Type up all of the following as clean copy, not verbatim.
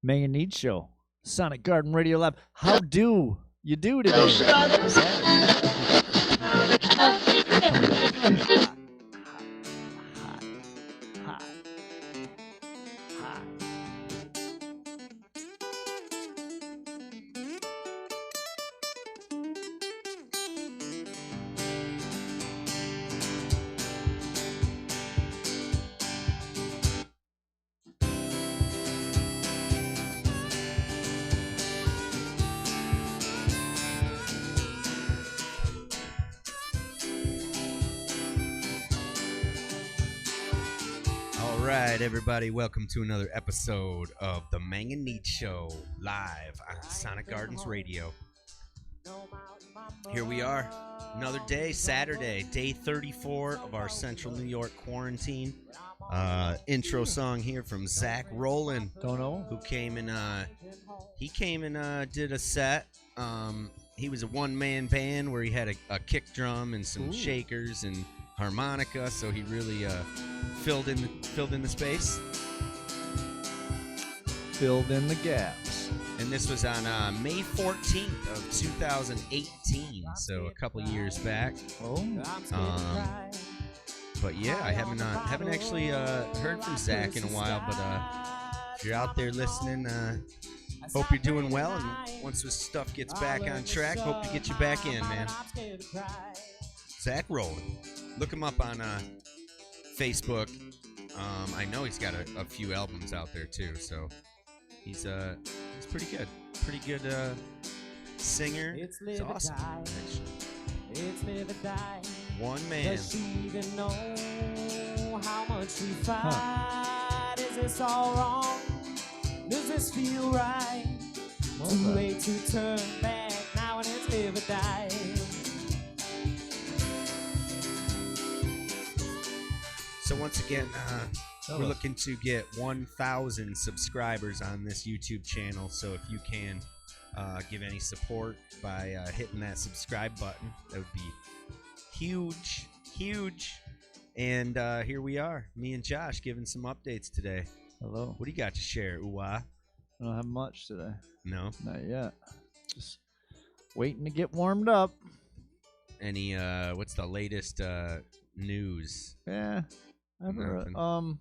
mAng and Neads Show, Sonic Garden Radio Live. How do you do today? Hot. All right, everybody, welcome to another episode of the mAng and Neads Show, live on Sonic Gardens Radio. Here we are, another day, Saturday, day 34 of our Central New York quarantine. Intro song here from Zach Rowland. Don't know. Who came and did a set. He was a one-man band where he had a kick drum and some shakers and harmonica, so he really filled in the space. Filled in the gaps. And this was on May 14th of 2018, so a couple years back. But yeah, I haven't actually heard from Zach in a while. But if you're out there listening, hope you're doing well. And once this stuff gets back on track, hope to get you back in, man. Zach Rowland. Look him up on Facebook. I know he's got a few albums out there too, so he's pretty good. Pretty good singer. He's awesome, actually. One man. Does she even know how much we fight? Is this all wrong? Does this feel right? Too late to turn back now, and it's live or die. So once again, we're looking to get 1,000 subscribers on this YouTube channel. So if you can give any support by hitting that subscribe button, that would be huge. And here we are, me and Josh giving some updates today. Hello. What do you got to share, Uwa? I don't have much today. No? Not yet. Just waiting to get warmed up. Any, what's the latest news? Yeah. Nothing.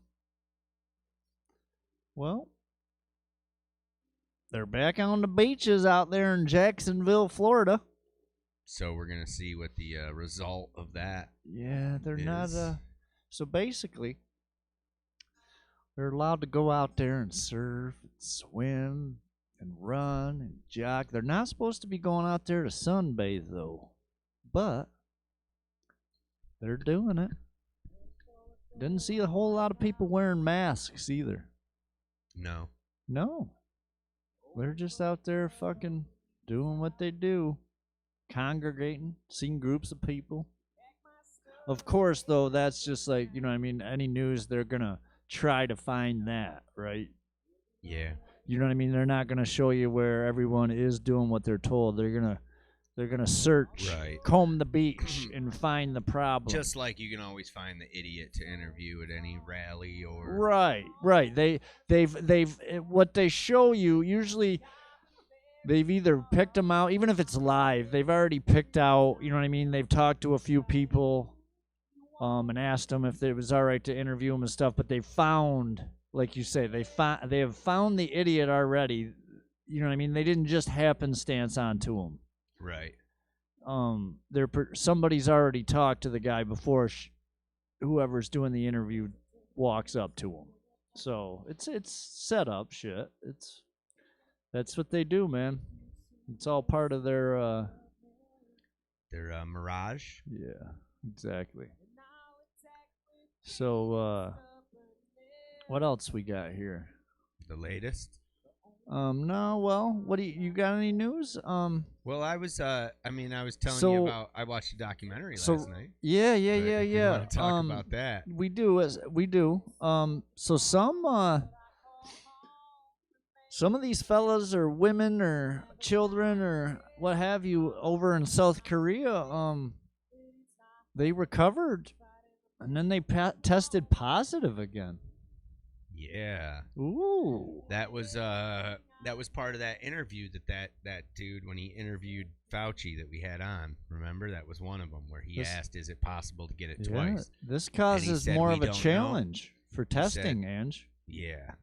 Well, they're back on the beaches out there in Jacksonville, Florida. So we're going to see what the result of that Yeah, they're is. not, so basically, they're allowed to go out there and surf, and swim, and run, and jog. They're not supposed to be going out there to sunbathe, though. But they're doing it. Didn't see a whole lot of people wearing masks either. No. No. They're just out there fucking doing what they do. Congregating, seeing groups of people. Of course, though, that's just like, you know what I mean, any news, they're going to try to find that, right? Yeah. You know what I mean? They're not going to show you where everyone is doing what they're told. They're going to search, Right. comb the beach, and find the problem. Just like you can always find the idiot to interview at any rally or Right. They've what they show you usually. They've either picked them out, even if it's live. They've already picked out. You know what I mean? They've talked to a few people, and asked them if it was all right to interview them and stuff. But they found, like you say, they have found the idiot already. You know what I mean? They didn't just happenstance onto him. right. Somebody's already talked to the guy before whoever's doing the interview walks up to him. So it's set up shit. That's what they do, man. It's all part of their mirage. Yeah, exactly. So what else we got here? The latest. No, well, what do you got any news? Well, I was telling So- you about. I watched a documentary last night. Yeah. But if you want to talk Um, about that. We do. So some of these fellas or women or children or what have you over in South Korea, they recovered and then they tested positive again. Yeah. Ooh. That was part of that interview that dude, when he interviewed Fauci that we had on. Remember, that was one of them where he asked, "Is it possible to get it twice?" This causes said, more "We of a don't know." challenge for He said- testing, Ange. Yeah.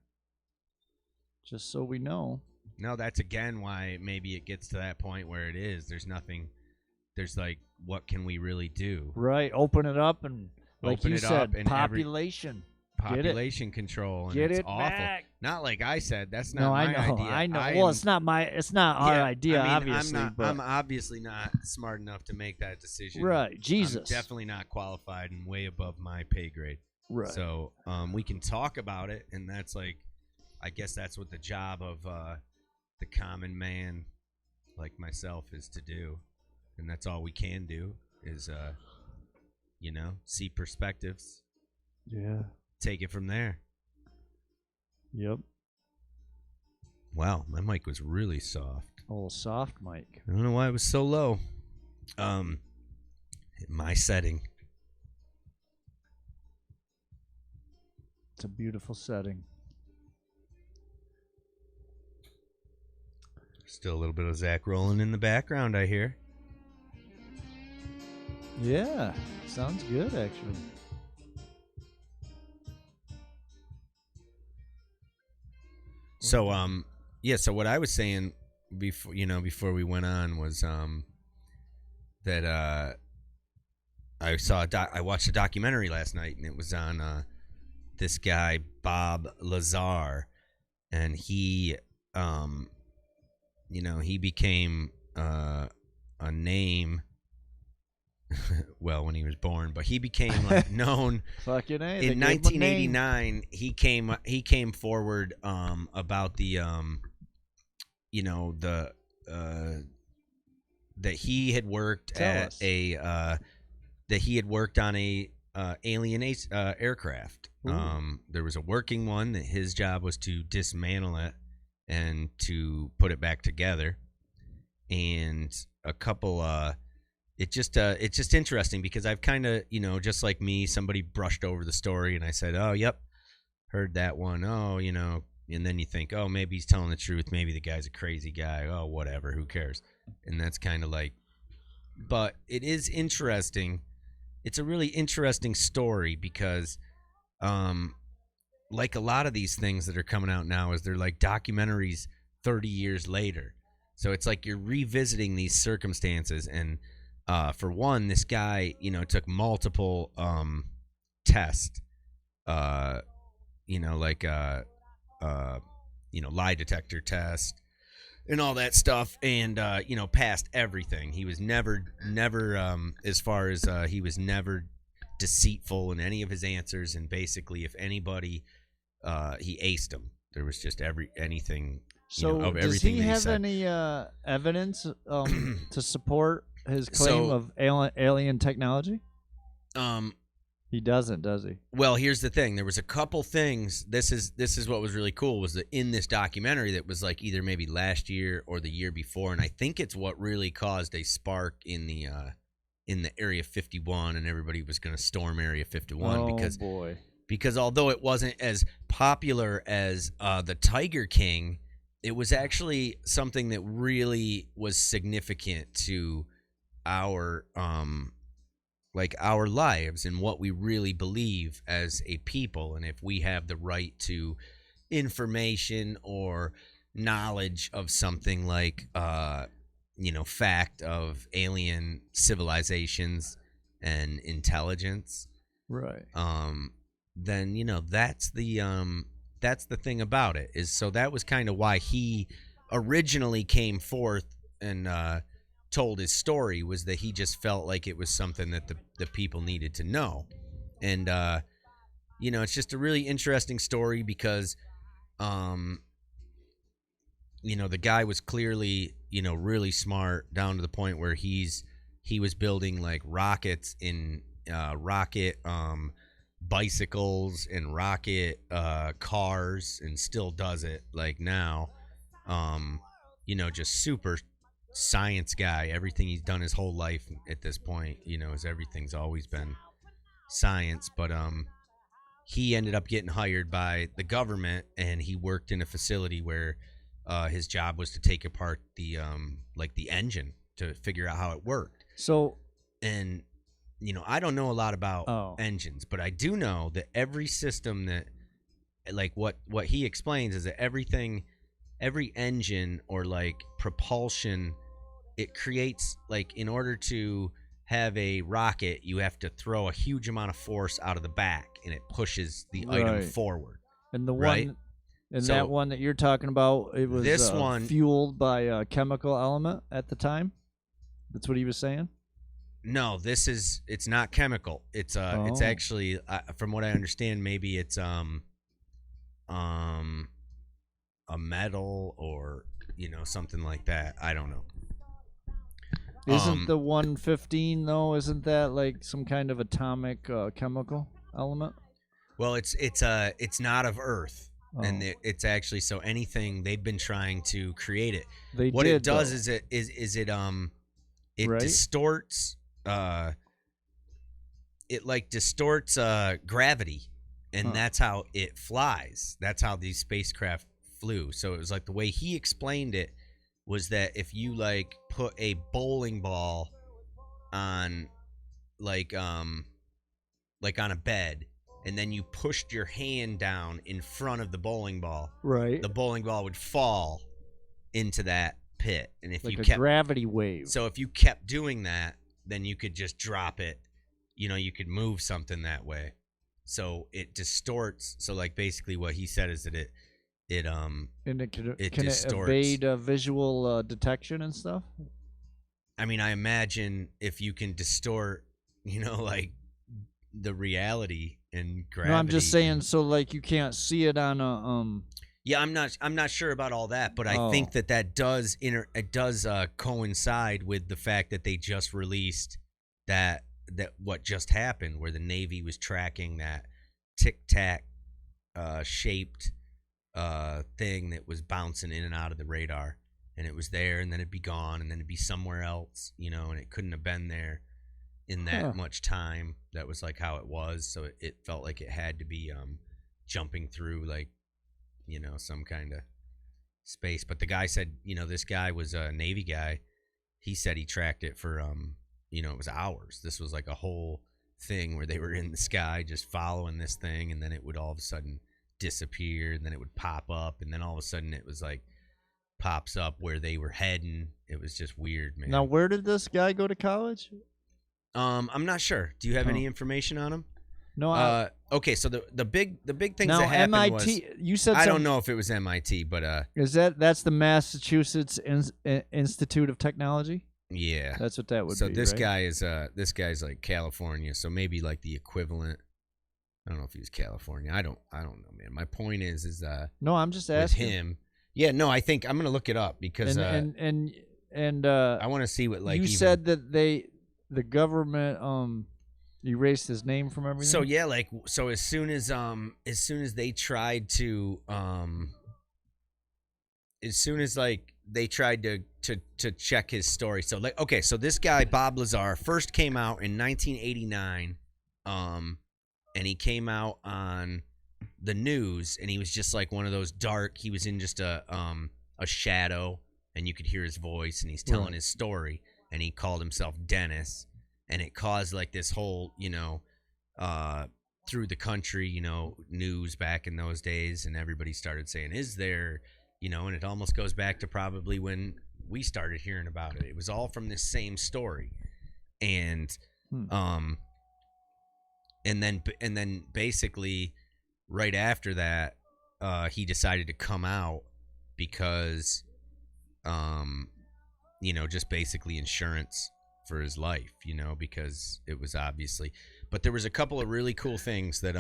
Just so we know. No, that's again why maybe it gets to that point where it is. There's nothing. There's like, what can we really do? Right. Open it up and, like Open you it said, up and population. population control, and Get it's it awful. back. Not like I said. That's not No, my I know. idea. I know. I Well, am- it's not our Yeah, idea, I mean, obviously. but I'm obviously not smart enough to make that decision. right. Jesus. I'm definitely not qualified and way above my pay grade. right. So we can talk about it, and that's like, I guess that's what the job of the common man like myself is to do, and that's all we can do is, see perspectives, Yeah. take it from there. Yep. Wow, my mic was really soft. A little soft mic. I don't know why it was so low. My setting. It's a beautiful setting. Still a little bit of Zach rolling in the background, I hear. Yeah. Sounds good, actually. So, so what I was saying before we went on was, that, I watched a documentary last night, and it was on, this guy, Bob Lazar, and he became, a name, well, when he was born, but he became like known. Fucking A. In 1989, he came forward about the that he had worked on a alien aircraft. There was a working one that his job was to dismantle it and to put it back together, and a couple it's just interesting because I've kind of, just like me, somebody brushed over the story and I said, oh, yep, heard that one. Oh, and then you think, oh, maybe he's telling the truth. Maybe the guy's a crazy guy. Oh, whatever. Who cares? And that's kind of like, but it is interesting. It's a really interesting story because, like a lot of these things that are coming out now, is they're like documentaries 30 years later. So it's like you're revisiting these circumstances, and for one, this guy, took multiple tests, lie detector test and all that stuff, and passed everything. He was never as far as he was never deceitful in any of his answers, and basically, if anybody, he aced them. There was just anything. So of does everything he that have said. any evidence to support his claim of alien technology? He doesn't, does he? Well, here's the thing. There was a couple things. This is what was really cool, was that in this documentary that was like either maybe last year or the year before, and I think it's what really caused a spark in the Area 51, and everybody was going to storm Area 51 because although it wasn't as popular as the Tiger King, it was actually something that really was significant to our lives and what we really believe as a people, and if we have the right to information or knowledge of something like fact of alien civilizations and intelligence, right? Then that's the thing about it, is so that was kind of why he originally came forth and told his story, was that he just felt like it was something that the people needed to know. And it's just a really interesting story because the guy was clearly really smart, down to the point where he was building like rockets in rocket bicycles and rocket cars, and still does it like now. Just super science guy. Everything he's done his whole life at this point, is everything's always been science. But he ended up getting hired by the government, and he worked in a facility where his job was to take apart the like the engine to figure out how it worked. So, and I don't know a lot about Oh. engines, but I do know that every system that, like, what he explains is that every engine or like propulsion, it creates, like, in order to have a rocket, you have to throw a huge amount of force out of the back, and it pushes the item Right. forward. and the Right. one, and So, that one that you're talking about, it was this one- fueled by a chemical element at the time. That's what he was saying. No, it's not chemical. It's Oh. actually, from what I understand, maybe it's a metal or something like that. I don't know. Isn't the 115 though? Isn't that like some kind of atomic chemical element? Well, it's not of Earth, and Oh. it's actually, so anything they've been trying to create it. They What did, it does though. it Right. distorts gravity, and Huh. that's how it flies. That's how these spacecraft flew. So it was like, the way he explained it was that if you like put a bowling ball on on a bed, and then you pushed your hand down in front of the bowling ball, Right. the bowling ball would fall into that pit. And if Like you a kept gravity wave. So if you kept doing that, then you could just drop it. You could move something that way. So it distorts. So, like, basically what he said is that it and it can it distorts. evade visual detection and stuff? I mean, I imagine if you can distort, like, the reality and gravity. No, I'm just saying, so like you can't see it on a Yeah, I'm not sure about all that, but I think that does coincide with the fact that they just released that what just happened, where the Navy was tracking that tic-tac shaped thing that was bouncing in and out of the radar, and it was there, and then it'd be gone, and then it'd be somewhere else, and it couldn't have been there in that much time. That was like how it was. So it felt like it had to be jumping through, like, some kind of space. But the guy said, this guy was a Navy guy. He said he tracked it for it was hours. This was like a whole thing where they were in the sky just following this thing, and then it would all of a sudden disappear, and then it would pop up, and then all of a sudden it was like pops up where they were heading. It was just weird, man. Now, where did this guy go to college? I'm not sure. Do you have any information on him? No. Okay, so the big things now that happened MIT. was, You said I don't know if it was MIT, but Is that's the Massachusetts Institute of Technology? yeah, That's what that would be. so this right? guy is this guy's like California, so maybe like the equivalent. I don't know if he's California. I don't know, man. My point is No, I'm just with asking. him. Yeah, no, I think I'm gonna look it up because and I want to see what, like, you even, said that the government erased his name from everything. So yeah, like, so as soon as they tried to to check his story. So, like, okay, so this guy Bob Lazar first came out in 1989, and he came out on the news, and he was just like one of those dark. He was in just a shadow, and you could hear his voice, and he's telling his story, and he called himself Dennis, and it caused like this whole through the country news back in those days, and everybody started saying, is there, and it almost goes back to probably when we started hearing about it. It was all from this same story, and and then basically right after that, he decided to come out because just basically insurance for his life, because it was obviously. But there was a couple of really cool things that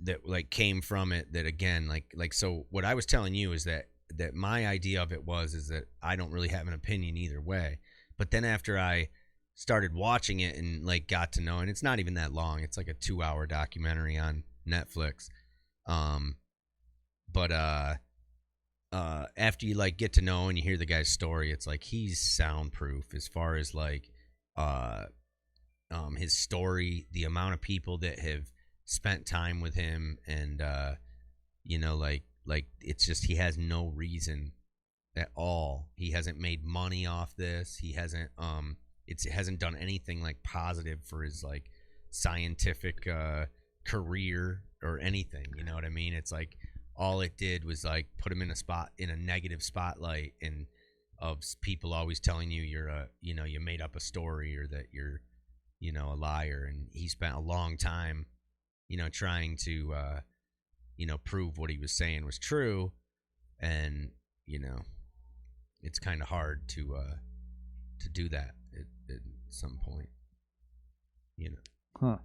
that like came from it, that again, like so what I was telling you is that my idea of it is that I don't really have an opinion either way. But then after I started watching it and like got to know, and it's not even that long, it's like a 2-hour documentary on Netflix, but after you like get to know and you hear the guy's story, it's like he's soundproof as far as like his story, the amount of people that have spent time with him, and like it's just he has no reason at all. He hasn't made money off this. He hasn't it hasn't done anything like positive for his like scientific career or anything. You know what I mean? It's like all it did was like put him in a negative spotlight, and of people always telling you you're you made up a story, or that you're a liar. And he spent a long time trying to prove what he was saying was true. And it's kind of hard to do that at some point, Huh.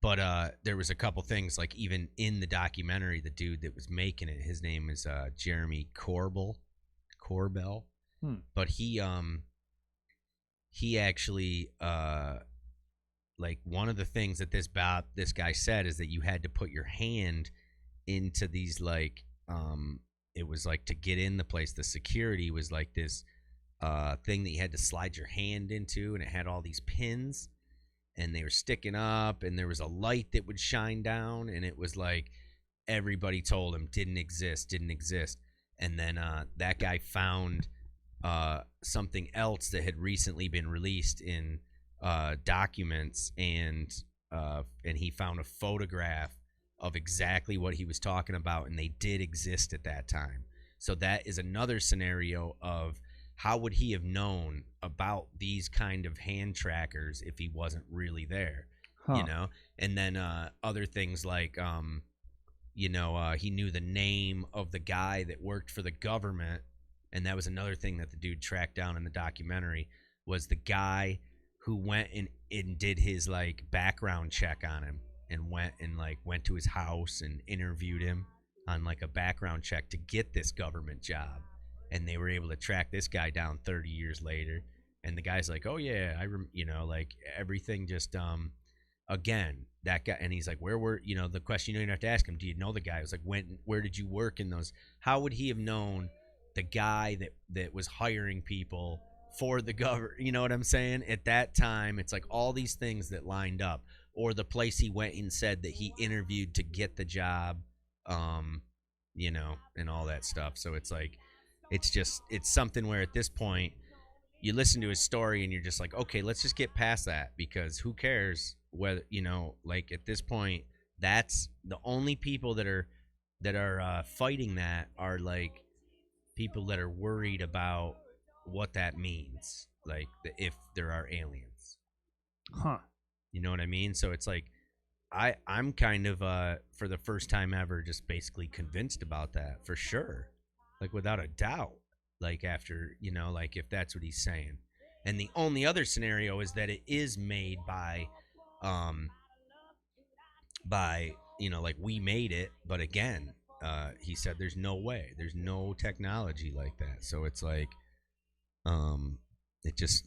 But there was a couple things, like even in the documentary, the dude that was making it, his name is Jeremy Corbell. But he actually like one of the things that this guy said is that you had to put your hand into these like it was like to get in the place, the security was like this thing that you had to slide your hand into, and it had all these pins, and they were sticking up, and there was a light that would shine down, and it was like everybody told him didn't exist. And then that guy found something else that had recently been released in documents, and he found a photograph of exactly what he was talking about, and they did exist at that time. So that is another scenario of how would he have known about these kind of hand trackers if he wasn't really there, And then other things like, he knew the name of the guy that worked for the government, and that was another thing that the dude tracked down in the documentary, was the guy who went and did his like background check on him, and went to his house and interviewed him on like a background check to get this government job. And they were able to track this guy down 30 years later. And the guy's like, oh yeah, like everything just, again, that guy. And he's like, where were, the question you don't have to ask him, do you know the guy? It was like, where did you work in those? How would he have known the guy that was hiring people for the government? You know what I'm saying? At that time, it's like all these things that lined up, or the place he went and said that he interviewed to get the job, and all that stuff. So it's like, it's something where at this point you listen to his story and you're just like, okay, let's just get past that, because who cares whether, like at this point, that's the only people that are fighting that are like people that are worried about what that means, like if there are aliens. Huh. You know what I mean? So it's like I'm kind of for the first time ever just basically convinced about that, for sure. Like without a doubt, like after, like if that's what he's saying. And the only other scenario is that it is made by, like we made it. But again, he said there's no way, there's no technology like that. So it's like, it just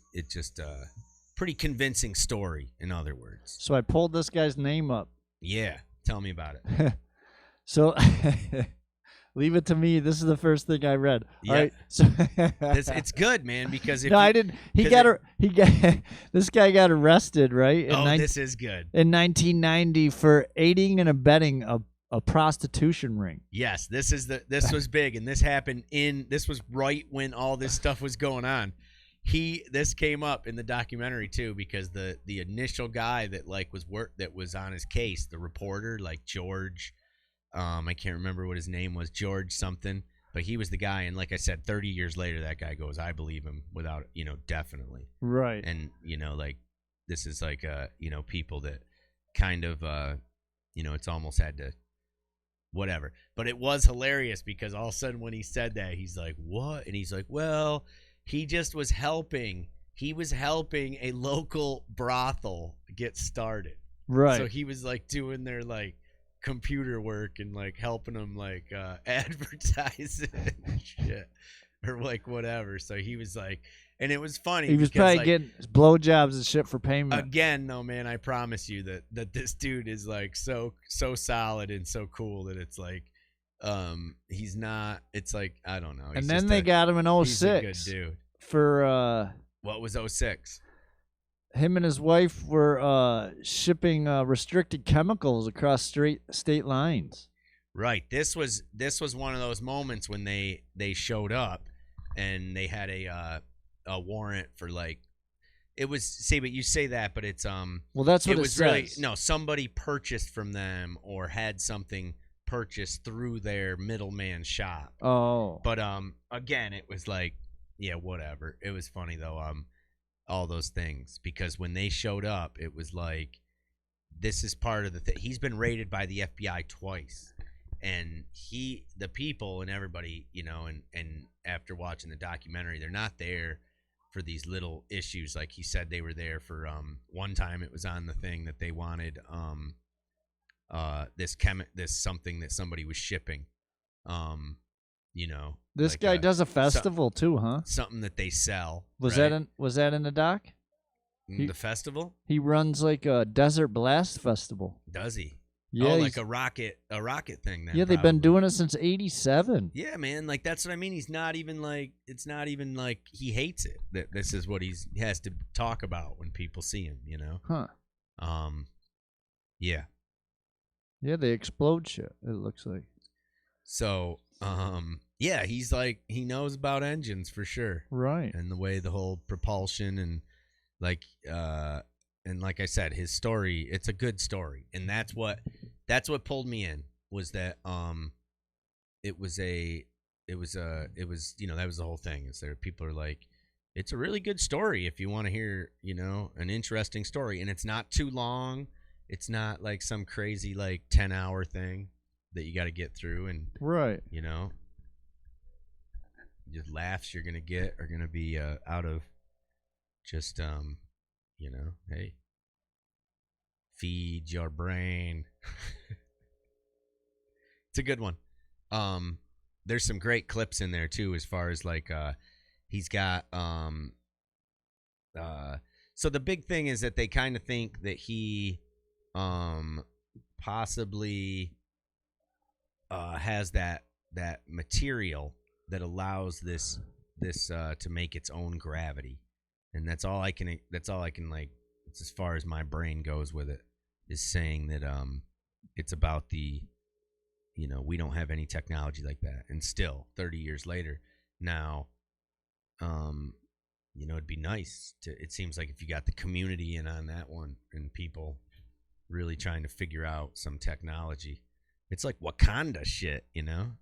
pretty convincing story, in other words. So I pulled this guy's name up. Yeah. Tell me about it. So leave it to me. This is the first thing I read. Yeah. All right. So it's good, man, because if I didn't. This guy got arrested, right? This is good. In 1990 for aiding and abetting a prostitution ring. Yes, this was big, and this was right when all this stuff was going on. This came up in the documentary too, because the initial guy that was on his case, the reporter, like George, I can't remember what his name was, George something, but he was the guy. And like I said, 30 years later, that guy goes, I believe him without, definitely. Right. And, like this is like, people that kind of, it's almost had to, whatever. But it was hilarious because all of a sudden when he said that, he's like, what? And he's like, well, he just was helping. He was helping a local brothel get started. Right. So he was like doing their like computer work and like helping them like advertise it and shit, or like whatever. So he was like, and it was funny. He was because, probably like, getting blowjobs and shit for payment. Again, no, man, I promise you that this dude is like so solid and so cool that it's like, he's not. It's like, I don't know. And then they got him in 06. He's a good dude. For what was 06? him and his wife were shipping restricted chemicals across state lines. Right. This was one of those moments when they showed up and they had a warrant for like it was see, but you say that, but it's well, that's what it was says. really no, somebody purchased from them or had something purchased through their middleman shop. Oh. But again, it was like, yeah, whatever. It was funny though, all those things, because when they showed up, it was like, this is part of the thing. He's been raided by the FBI twice, and the people and everybody, you know, and after watching the documentary, they're not there for these little issues. Like he said, they were there for one time it was on the thing that they wanted this something that somebody was shipping, you know, this like guy does a festival too, huh? Something that they sell. Was right? that in the doc? The festival? He runs like a Desert Blast festival. Does he? Yeah, like a rocket thing. Then yeah, they've been doing it since '87. Yeah, man, like that's what I mean. He's not even like, it's not even like he hates it. That this is what he has to talk about when people see him, you know? Huh. Yeah. Yeah, they explode shit, it looks like. So, yeah, he's like, he knows about engines for sure. Right. And the way the whole propulsion and like I said, his story, it's a good story. And that's what pulled me in, was that it was you know, that was the whole thing. Is there people are like, it's a really good story if you want to hear, you know, an interesting story, and it's not too long. It's not like some crazy like 10-hour thing that you got to get through, and right, you know, just laughs you're gonna get are gonna be out of just you know, hey, feed your brain. It's a good one. There's some great clips in there too, as far as like he's got so the big thing is that they kind of think that he possibly has that material that allows this to make its own gravity, and that's all I can like, it's as far as my brain goes with it, is saying that it's about the, you know, we don't have any technology like that, and still 30 years later now, you know, it'd be nice to, it seems like if you got the community in on that one and people really trying to figure out some technology, it's like Wakanda shit, you know?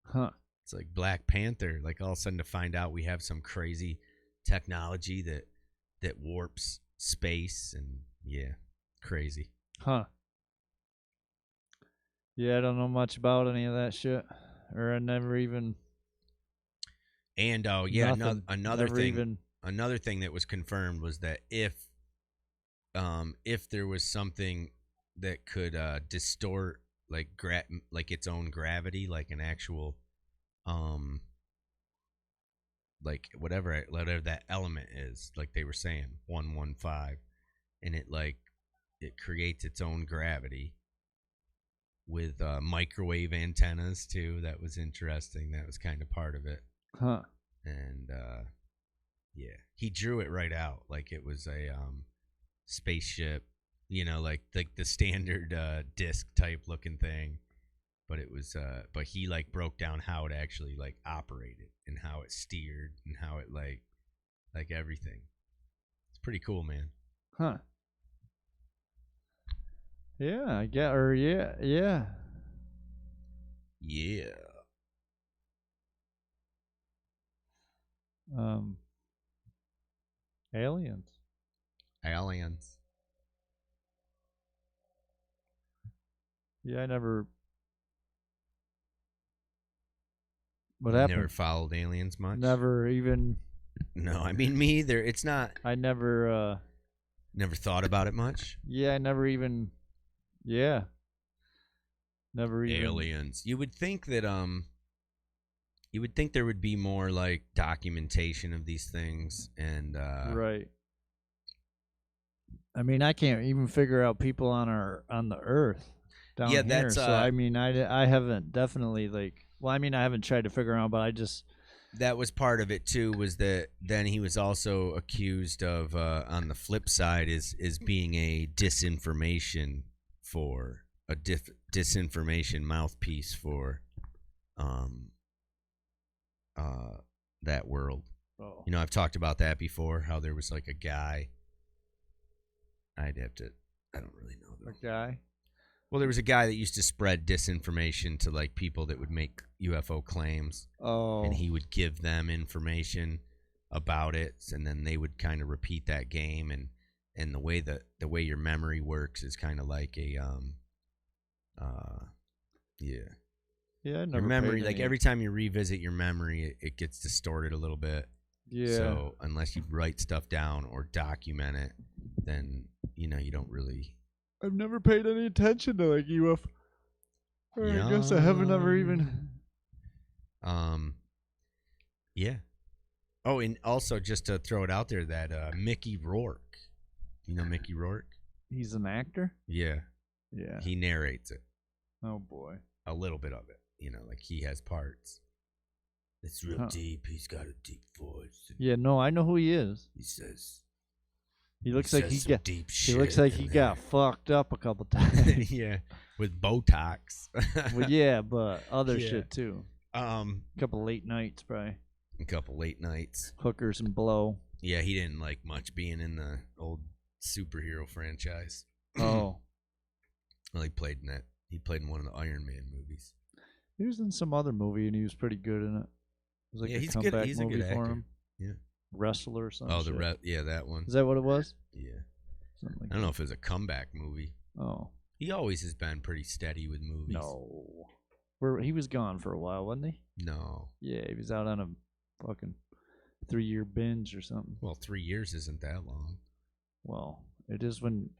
Huh. It's like Black Panther, like all of a sudden to find out we have some crazy technology that warps space, and yeah, crazy. Huh. Yeah, I don't know much about any of that shit, or I never even. And oh yeah, another thing. Even... Another thing that was confirmed was that if there was something that could distort like its own gravity, like an actual like whatever that element is, like they were saying 115, and it creates its own gravity with microwave antennas too. That was interesting. That was kind of part of it. Huh. And yeah, he drew it right out like it was a spaceship, you know, like the standard disc type looking thing, but it was but he like broke down how it actually like operated and how it steered and how it like everything. It's pretty cool, man. Huh. Yeah, I get, or yeah. Yeah. Aliens. Yeah, I never. What happened? Never followed aliens much. Never even. No, I mean me either. It's not. I never. Never thought about it much. Yeah, I never even. Yeah. Never even. Aliens. You would think that you would think there would be more like documentation of these things, and right. I mean, I can't even figure out people on the Earth down here. So I mean, I haven't definitely like. Well, I mean, I haven't tried to figure out, but I just That was part of it too. Was that then he was also accused of, on the flip side, is being a disinformation disinformation mouthpiece for, that world. Oh. You know, I've talked about that before. How there was like a guy. I don't really know though. A guy? Well, there was a guy that used to spread disinformation to like people that would make UFO claims. Oh. And he would give them information about it, and then they would kind of repeat that game. And the way your memory works is kind of like a yeah. Yeah, I never Your memory, paid like any- every time you revisit your memory, it gets distorted a little bit. Yeah. So unless you write stuff down or document it, then you don't really. I've never paid any attention to like UFO. I guess I haven't ever even. Yeah. Oh, and also just to throw it out there, that Mickey Rourke. You know Mickey Rourke? He's an actor. Yeah. Yeah. He narrates it. Oh boy. A little bit of it. Like he has parts. It's real deep. He's got a deep voice. Yeah. No, I know who he is. He says. He looks like he got. Deep He shit looks like in he there. got fucked up a couple times. Yeah, with Botox. Well, yeah, but other Yeah. shit too. A couple late nights, probably. A couple late nights. Hookers and blow. Yeah, he didn't like much being in the old superhero franchise. Oh. Well, he played in that. He played in one of the Iron Man movies. He was in some other movie and he was pretty good in it. It was like Yeah, a he's comeback good. He's a movie good for actor. him. Yeah. Wrestler or something. Oh, yeah, that one. Is that what it was? Yeah. Something like I don't know if it was a comeback movie. Oh. He always has been pretty steady with movies. No. He was gone for a while, wasn't he? No. Yeah, he was out on a fucking 3-year binge or something. Well, 3 years isn't that long. Well, it is when.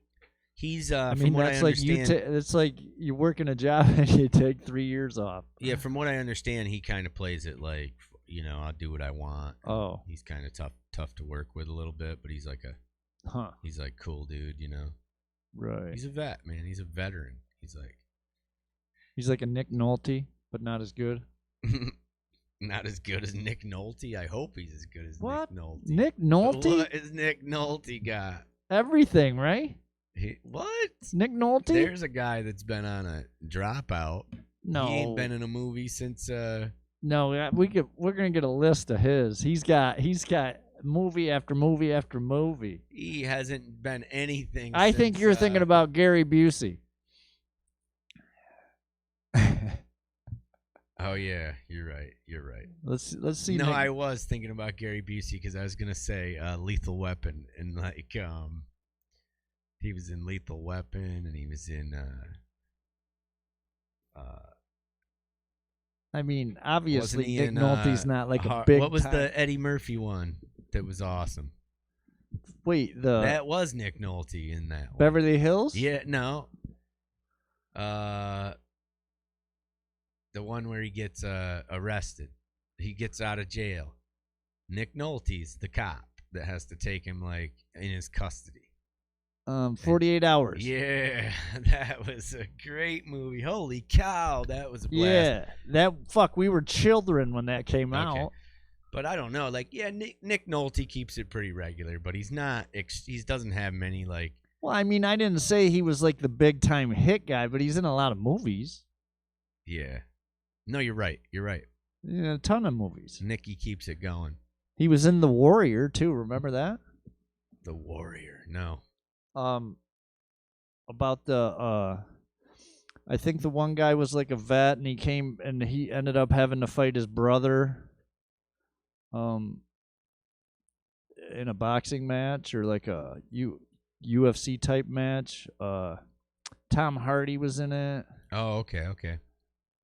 He's I from mean, what that's I like understand. it's like you work in a job and you take 3 years off. Yeah, from what I understand, he kind of plays it like, I'll do what I want. Oh. He's kind of tough to work with a little bit, but he's like cool dude, Right. He's a vet, man. He's a veteran. He's like a Nick Nolte, but not as good. Not as good as Nick Nolte. I hope he's as good as What? Nick Nolte. Nick Nolte? What is Nick Nolte got? Everything, right? What? Nick Nolte? There's a guy that's been on a dropout. No. He ain't been in a movie since No, we're gonna get a list of his. He's got movie after movie after movie. he hasn't been anything. I think since, you're thinking about Gary Busey. Oh yeah, you're right. Let's see. No, Nick- I was thinking about Gary Busey because I was gonna say Lethal Weapon, and he was in Lethal Weapon, and he was in I mean, obviously wasn't he Nick in, Nolte's not like a big. What was time- the Eddie Murphy one that was awesome? Wait, That was Nick Nolte in that one. Beverly Hills? Yeah, no. The one where he gets arrested. He gets out of jail. Nick Nolte's the cop that has to take him like in his custody. 48 Hours. Yeah, that was a great movie. Holy cow, that was a blast. Yeah, we were children when that came out. But I don't know, Nick Nolte keeps it pretty regular, but he's not. He doesn't have many like. Well, I mean, I didn't say he was like the big time hit guy, but he's in a lot of movies. Yeah, no, you're right. In a ton of movies. Nicky keeps it going. He was in The Warrior too. Remember that? The Warrior. No. About the I think the one guy was like a vet, and he ended up having to fight his brother. In a boxing match or like a UFC type match. Tom Hardy was in it. Oh, okay.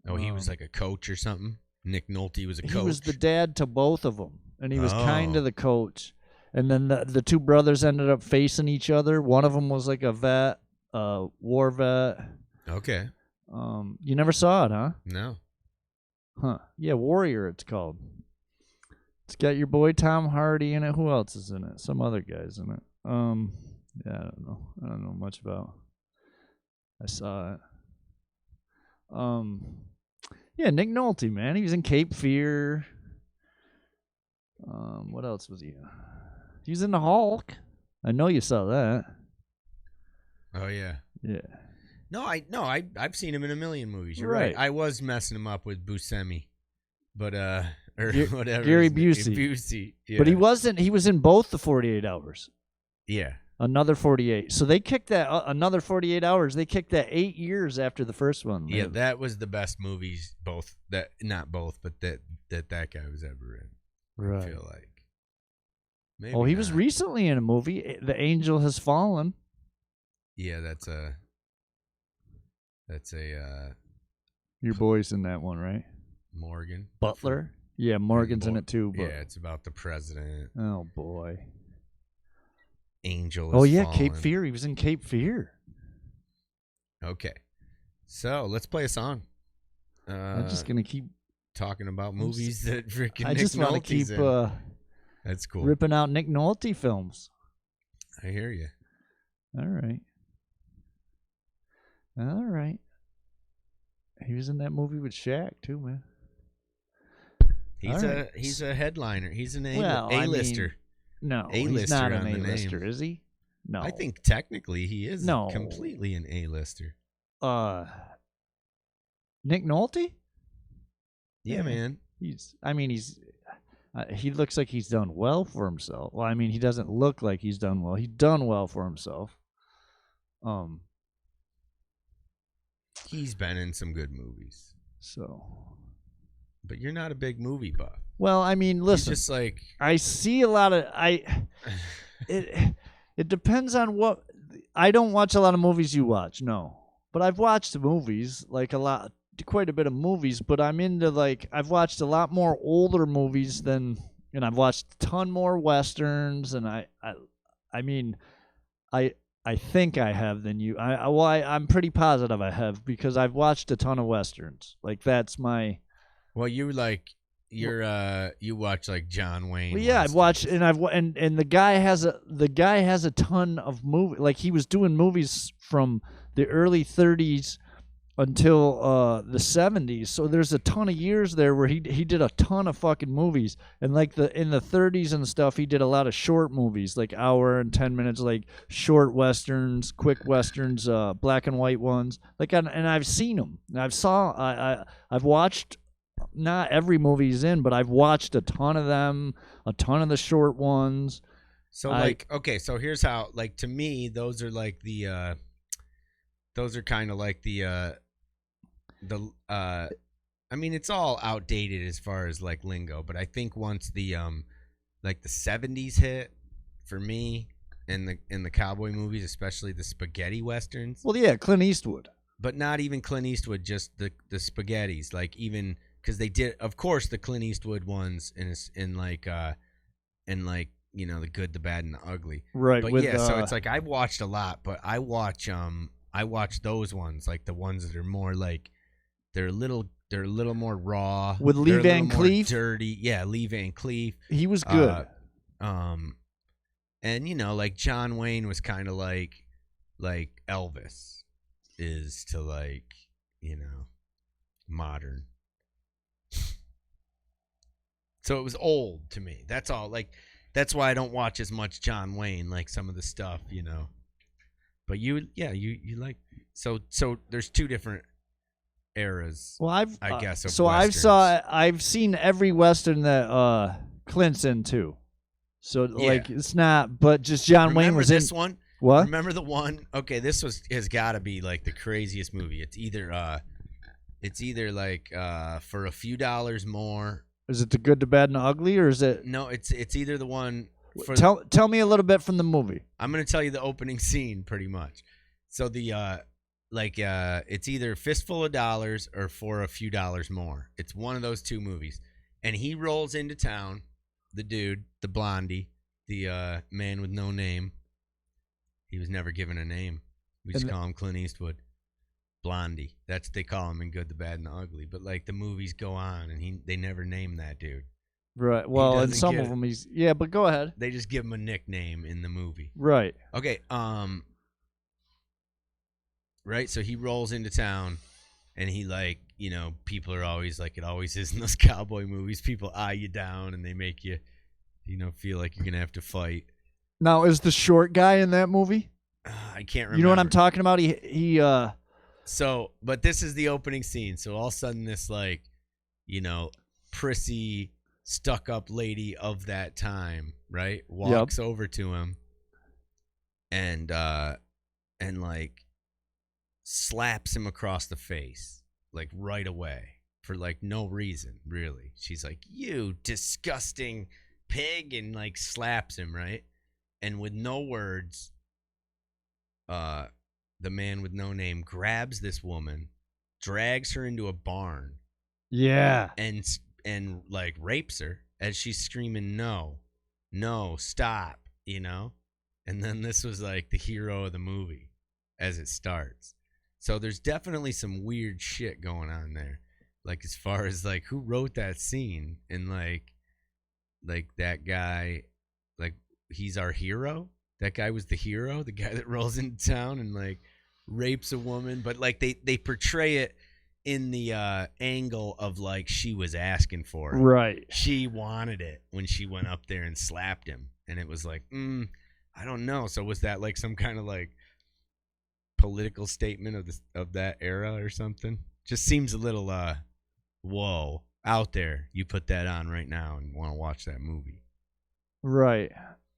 Oh, he was like a coach or something. Nick Nolte was a coach. He was the dad to both of them, and he was kind Oh. of the coach. And then the two brothers ended up facing each other. One of them was like a vet, war vet. Okay. You never saw it, huh? No. Huh. Yeah, Warrior it's called. It's got your boy Tom Hardy in it. Who else is in it? Some other guys in it. Yeah, I don't know. I don't know much about. I saw it. Yeah, Nick Nolte, man. He was in Cape Fear. What else was he in? He was in the Hulk. I know you saw that. Oh yeah. Yeah. No, I've seen him in a million movies. You're Right. right. I was messing him up with Buscemi, but or whatever. Gary his name- Busey. Busey. Yeah. But he wasn't. He was in both the 48 Hours. Yeah. Another 48. So they kicked that another 48 Hours. They kicked that 8 years after the first one. Yeah, that was the best movies. Both that, not both, but that guy was ever in. Right. I feel like. Maybe Oh, he was not. recently in a movie. The Angel Has Fallen. Yeah, that's a. Your boy's in that one, right? Morgan Butler. Yeah, Morgan's in it too. But... Yeah, it's about the president. Oh boy. Angel. Oh Has yeah, fallen. Cape Fear. He was in Cape Fear. Okay, so let's play a song. I'm just gonna keep talking about movies that freaking. I Nick just want to Nolte's keep in. That's cool. ripping out Nick Nolte films. I hear you. All right. All right. He was in that movie with Shaq too, man. He's a headliner. He's an Well, I A-lister. mean, no, he's A-lister not an on the A-lister, name. is he? No. I think technically he is No. completely an A-lister. Nick Nolte? Yeah, man. He looks like he's done well for himself. Well, I mean, he doesn't look like he's done well. He's done well for himself. He's been in some good movies. So, but you're not a big movie buff. well, I mean, listen. You're just like I see a lot of it depends on what. I don't watch a lot of movies you watch, no. But I've watched movies, like quite a bit of movies, but I'm into I've watched a lot more older movies and I've watched a ton more westerns, and I think I have than you. I'm pretty positive I have, because I've watched a ton of westerns. Like, that's my. Well, you watch like John Wayne. Well, yeah, westerns. I've watched, and the guy has a ton of movie. Like, he was doing movies from the early 30s until the 70s. So there's a ton of years there where he did a ton of fucking movies. And in the 30s and stuff, he did a lot of short movies, like hour and 10 minutes, like short westerns, quick westerns, black and white ones. And I've seen them. I've watched. Not every movie he's in, but I've watched a ton of them, a ton of the short ones. So okay, so here's how, to me, those are kind of like the I mean, it's all outdated as far as lingo, but I think once the the 70s hit for me, in the cowboy movies, especially the spaghetti westerns. Well, yeah, Clint Eastwood. But not even Clint Eastwood, just the spaghettis, even. Because they did, of course, the Clint Eastwood ones in the Good, the Bad, and the Ugly. Right. But so it's I've watched a lot, but I watch those ones, the ones that are more they're a little more raw. With Lee Van Cleef? Dirty. Yeah, Lee Van Cleef. He was good. And John Wayne was kind of like Elvis is to modern. So it was old to me. That's all. That's why I don't watch as much John Wayne, some of the stuff, But you like. So there's two different eras. Well, I guess. Of so westerns. I've seen every western that Clint's in too. So it's not, but just John Wayne was this in one. What? Remember the one? Okay, this has got to be the craziest movie. It's either For a Few Dollars More. Is it The Good, the Bad, and the Ugly, or is it? No, it's either the one. Tell me a little bit from the movie. I'm gonna tell you the opening scene pretty much. So it's either Fistful of Dollars or For a Few Dollars More. It's one of those two movies. And he rolls into town, the dude, the blondie, the man with no name. He was never given a name. We just call him Clint Eastwood. Blondie. That's what they call him in Good, the Bad, and the Ugly. But the movies go on, and they never name that dude. Right. Well, in some of them he's but go ahead. They just give him a nickname in the movie. Right. Okay. Right. So he rolls into town, and he people are always it always is in those cowboy movies. People eye you down, and they make you feel like you're gonna have to fight. Now, is the short guy in that movie? I can't remember. You know what I'm talking about? He So, but this is the opening scene. So all of a sudden, this like, prissy, stuck-up lady of that time, right, walks over to him, and like slaps him across the face, like right away for like no reason, really. She's like, "You disgusting pig," and like slaps him, right, and with no words, the man with no name grabs this woman, drags her into a barn, and like rapes her as she's screaming, no, stop, and then this was like the hero of the movie as it starts. So there's definitely some weird shit going on there, like as far as like who wrote that scene, and like that guy, like he's our hero. That guy was the hero, the guy that rolls into town and like rapes a woman, but like they portray it in the angle of like she was asking for it. Right. She wanted it when she went up there and slapped him, and it was like, I don't know. So was that like some kind of like political statement of that era or something? Just seems a little whoa, out there. You put that on right now and want to watch that movie. Right.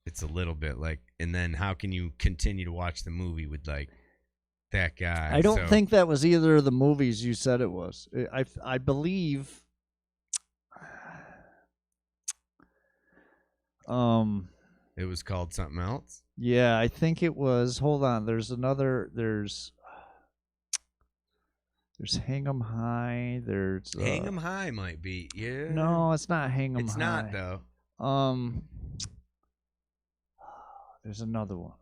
It's a little bit like, and then how can you continue to watch the movie with like that guy? I don't think that was either of the movies you said it was. I believe it was called something else. Yeah, I think it was. Hold on. There's Hang 'em High. There's Hang 'em High might be. Yeah. No, it's not Hang 'em High. It's not though. There's another one.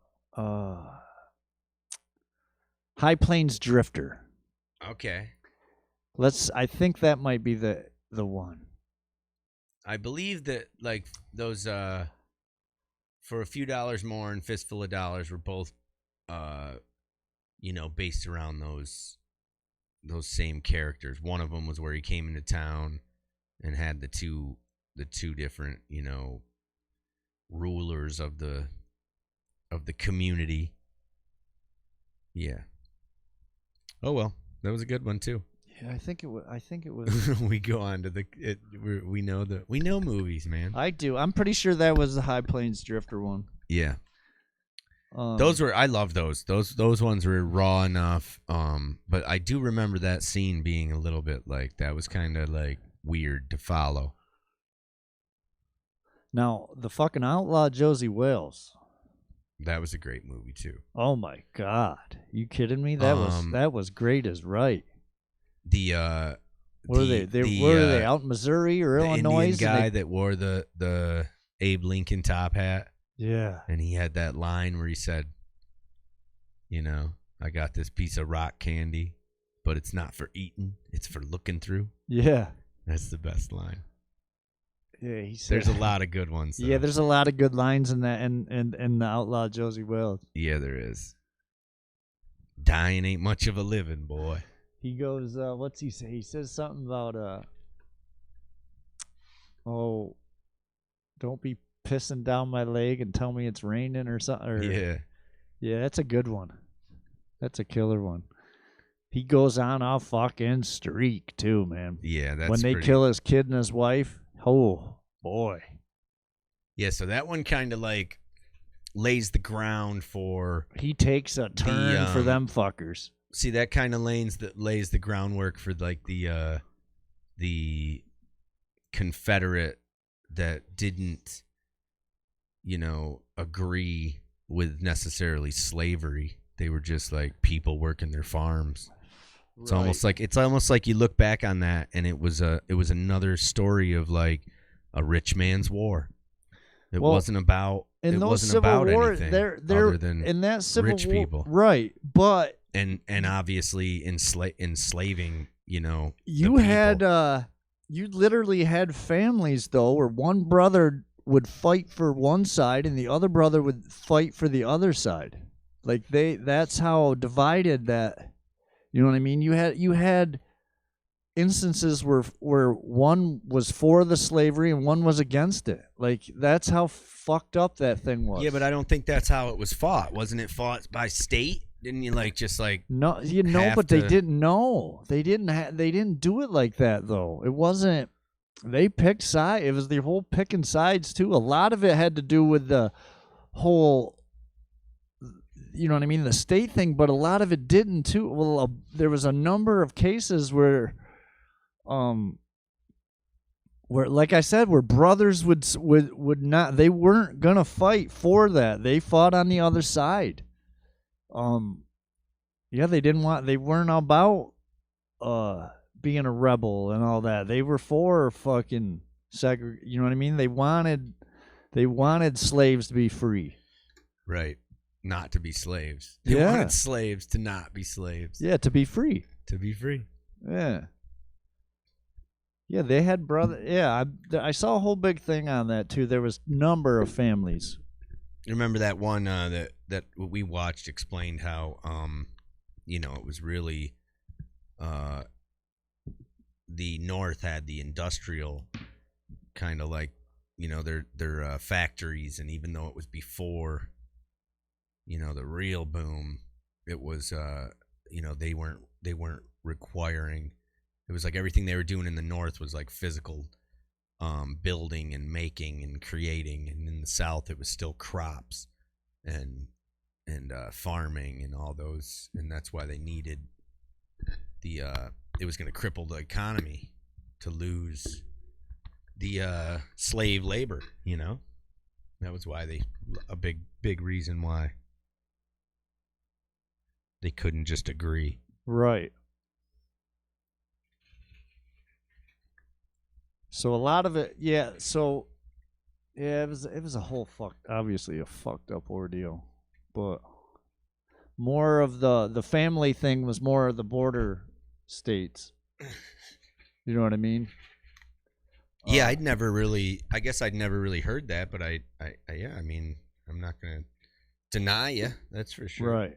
High Plains Drifter. Okay. I think that might be the one. I believe that like those For a Few Dollars More and Fistful of Dollars were both based around those same characters. One of them was where he came into town and had the two different, rulers of the community. Yeah. Oh well, that was a good one too. Yeah, I think it was. We go on to we know movies, man. I do. I'm pretty sure that was the High Plains Drifter one. Yeah. I love those. Those ones were raw enough. But I do remember that scene being a little bit like that was kind of like weird to follow. Now, the fucking Outlaw Josie Wales. That was a great movie too. Oh my God! You kidding me? That was great as right. Were they out in Missouri or the Illinois? Indian guy that wore the Abe Lincoln top hat. Yeah. And he had that line where he said, I got this piece of rock candy, but it's not for eating, it's for looking through. Yeah. That's the best line. Yeah, he said. There's a lot of good ones, though. Yeah, there's a lot of good lines in that and the Outlaw Josie Wales. Yeah, there is. Dying ain't much of a living, boy. He goes, what's he say? He says something about don't be pissing down my leg and tell me it's raining or something. Yeah, that's a good one. That's a killer one. He goes on a fucking streak too, man. Yeah, that's when they kill his kid and his wife. Oh boy. Yeah, so that one kind of like lays the ground for. He takes a turn for them fuckers. See, that kind of lays the groundwork for like the Confederate that didn't, agree with necessarily slavery. They were just like people working their farms. It's Right. almost like you look back on that and it was another story of like a rich man's war. It wasn't about anything other than in that Civil rich War, people, right? But and obviously enslaving. You had you literally had families though, where one brother would fight for one side and the other brother would fight for the other side. Like that's how divided that. You know what I mean? You had instances where one was for the slavery and one was against it. Like, that's how fucked up that thing was. Yeah, but I don't think that's how it was fought. Wasn't it fought by state? Didn't you just like no, but they didn't know. They didn't do it like that though. It wasn't. They picked sides. It was the whole picking sides too. A lot of it had to do with the whole, you know what I mean, the state thing, but a lot of it didn't too. Well, there was a number of cases where like I said, where brothers would not, they weren't gonna fight for that. They fought on the other side. Yeah, they weren't about being a rebel and all that. They were for fucking you know what I mean? They wanted slaves to be free. Right. Not to be slaves. They wanted slaves to not be slaves. Yeah, to be free. To be free. Yeah. Yeah, they had brother. Yeah, I saw a whole big thing on that too. There was number of families. You remember that one that we watched explained how it was really the North had the industrial kind of like, their factories, and even though it was before the real boom, it was they weren't requiring. It was like everything they were doing in the North was like physical building and making and creating, and in the South it was still crops and farming and all those, and that's why they needed it was going to cripple the economy to lose the slave labor. That was why a big reason why they couldn't just agree. Right. So a lot of it, yeah. So, yeah, it was a whole obviously a fucked up ordeal, but more of the family thing was more of the border states. You know what I mean? Yeah, I guess I'd never really heard that, but I mean, I'm not gonna deny you. That's for sure. Right.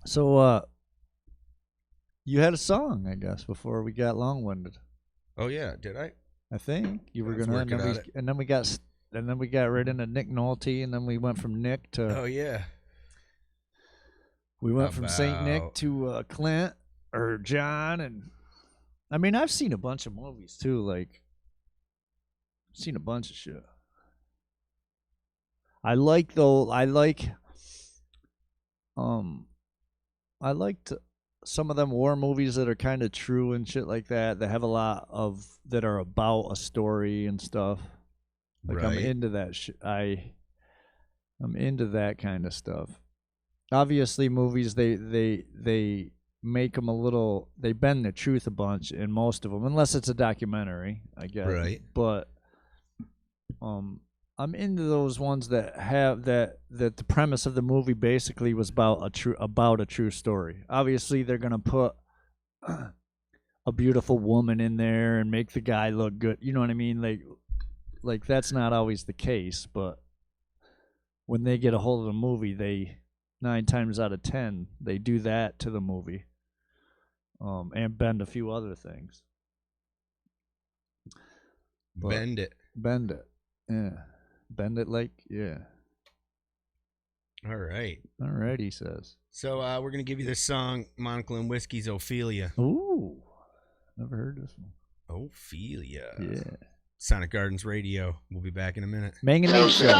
So, you had a song, I guess, before we got long-winded. Oh yeah, did I? I think you were gonna, and then we got right into Nick Nolte, and then we went from Nick to. Oh yeah. We went from Saint Nick to Clint or John, and I mean, I've seen a bunch of movies too. Like, I've seen a bunch of shit. I liked some of them war movies that are kind of true and shit like that. That have a lot of that are about a story and stuff. Like, right. I'm into that shit. I'm into that kind of stuff. Obviously, movies they make them a little. They bend the truth a bunch in most of them, unless it's a documentary, I guess. Right. But I'm into those ones that have that the premise of the movie basically was about a true story. Obviously, they're gonna put a beautiful woman in there and make the guy look good. You know what I mean? Like that's not always the case, but when they get a hold of the movie, they 9 times out of 10 they do that to the movie, and bend a few other things. Bend it, yeah. Bend it like, yeah. All right, he says. So we're going to give you this song, Monocle and Whiskey's Ophelia. Ooh, never heard this one. Ophelia. Yeah. Sonic Gardens Radio. We'll be back in a minute. Mang and Neads Show.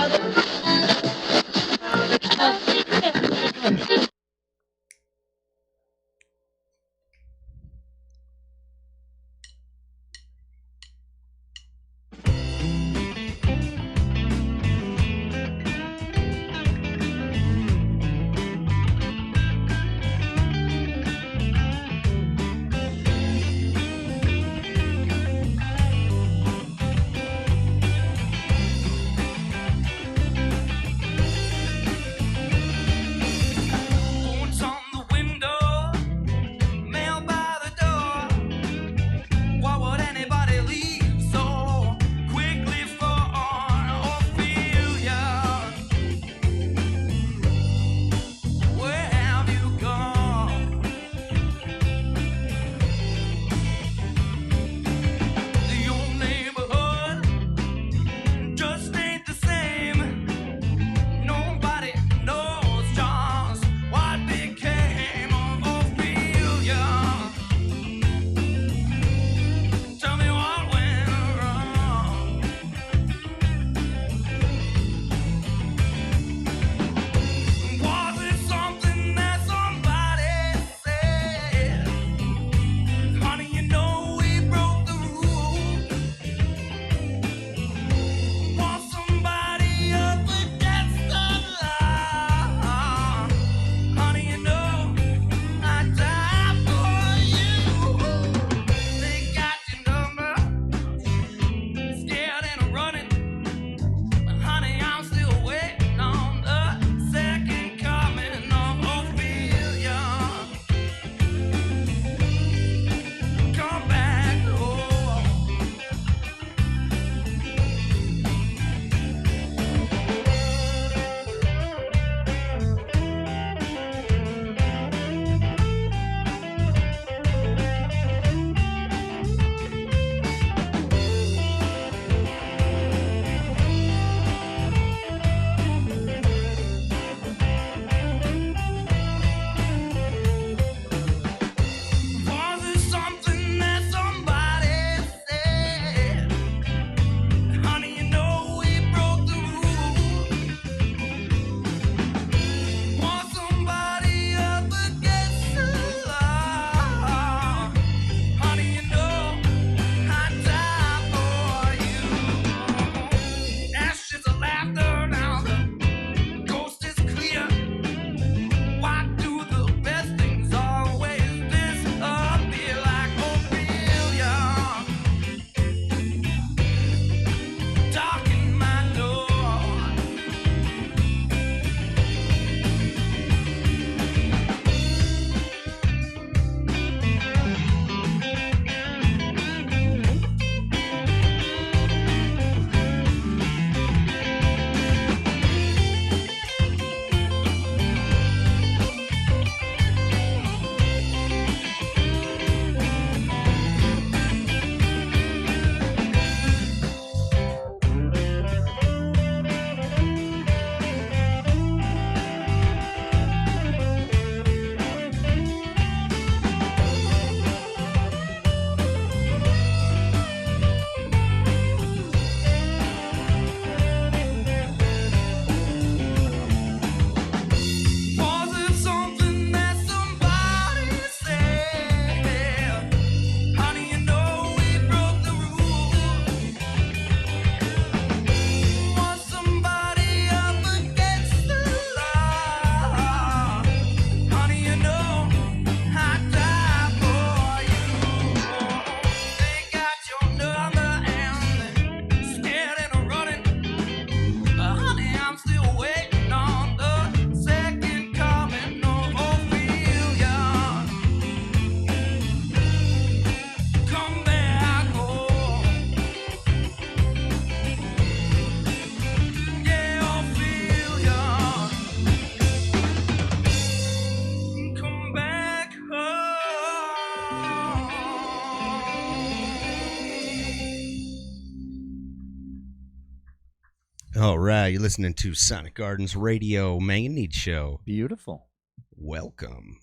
All right, you're listening to Sonic Gardens Radio, mAng and Neads Show. Beautiful. Welcome.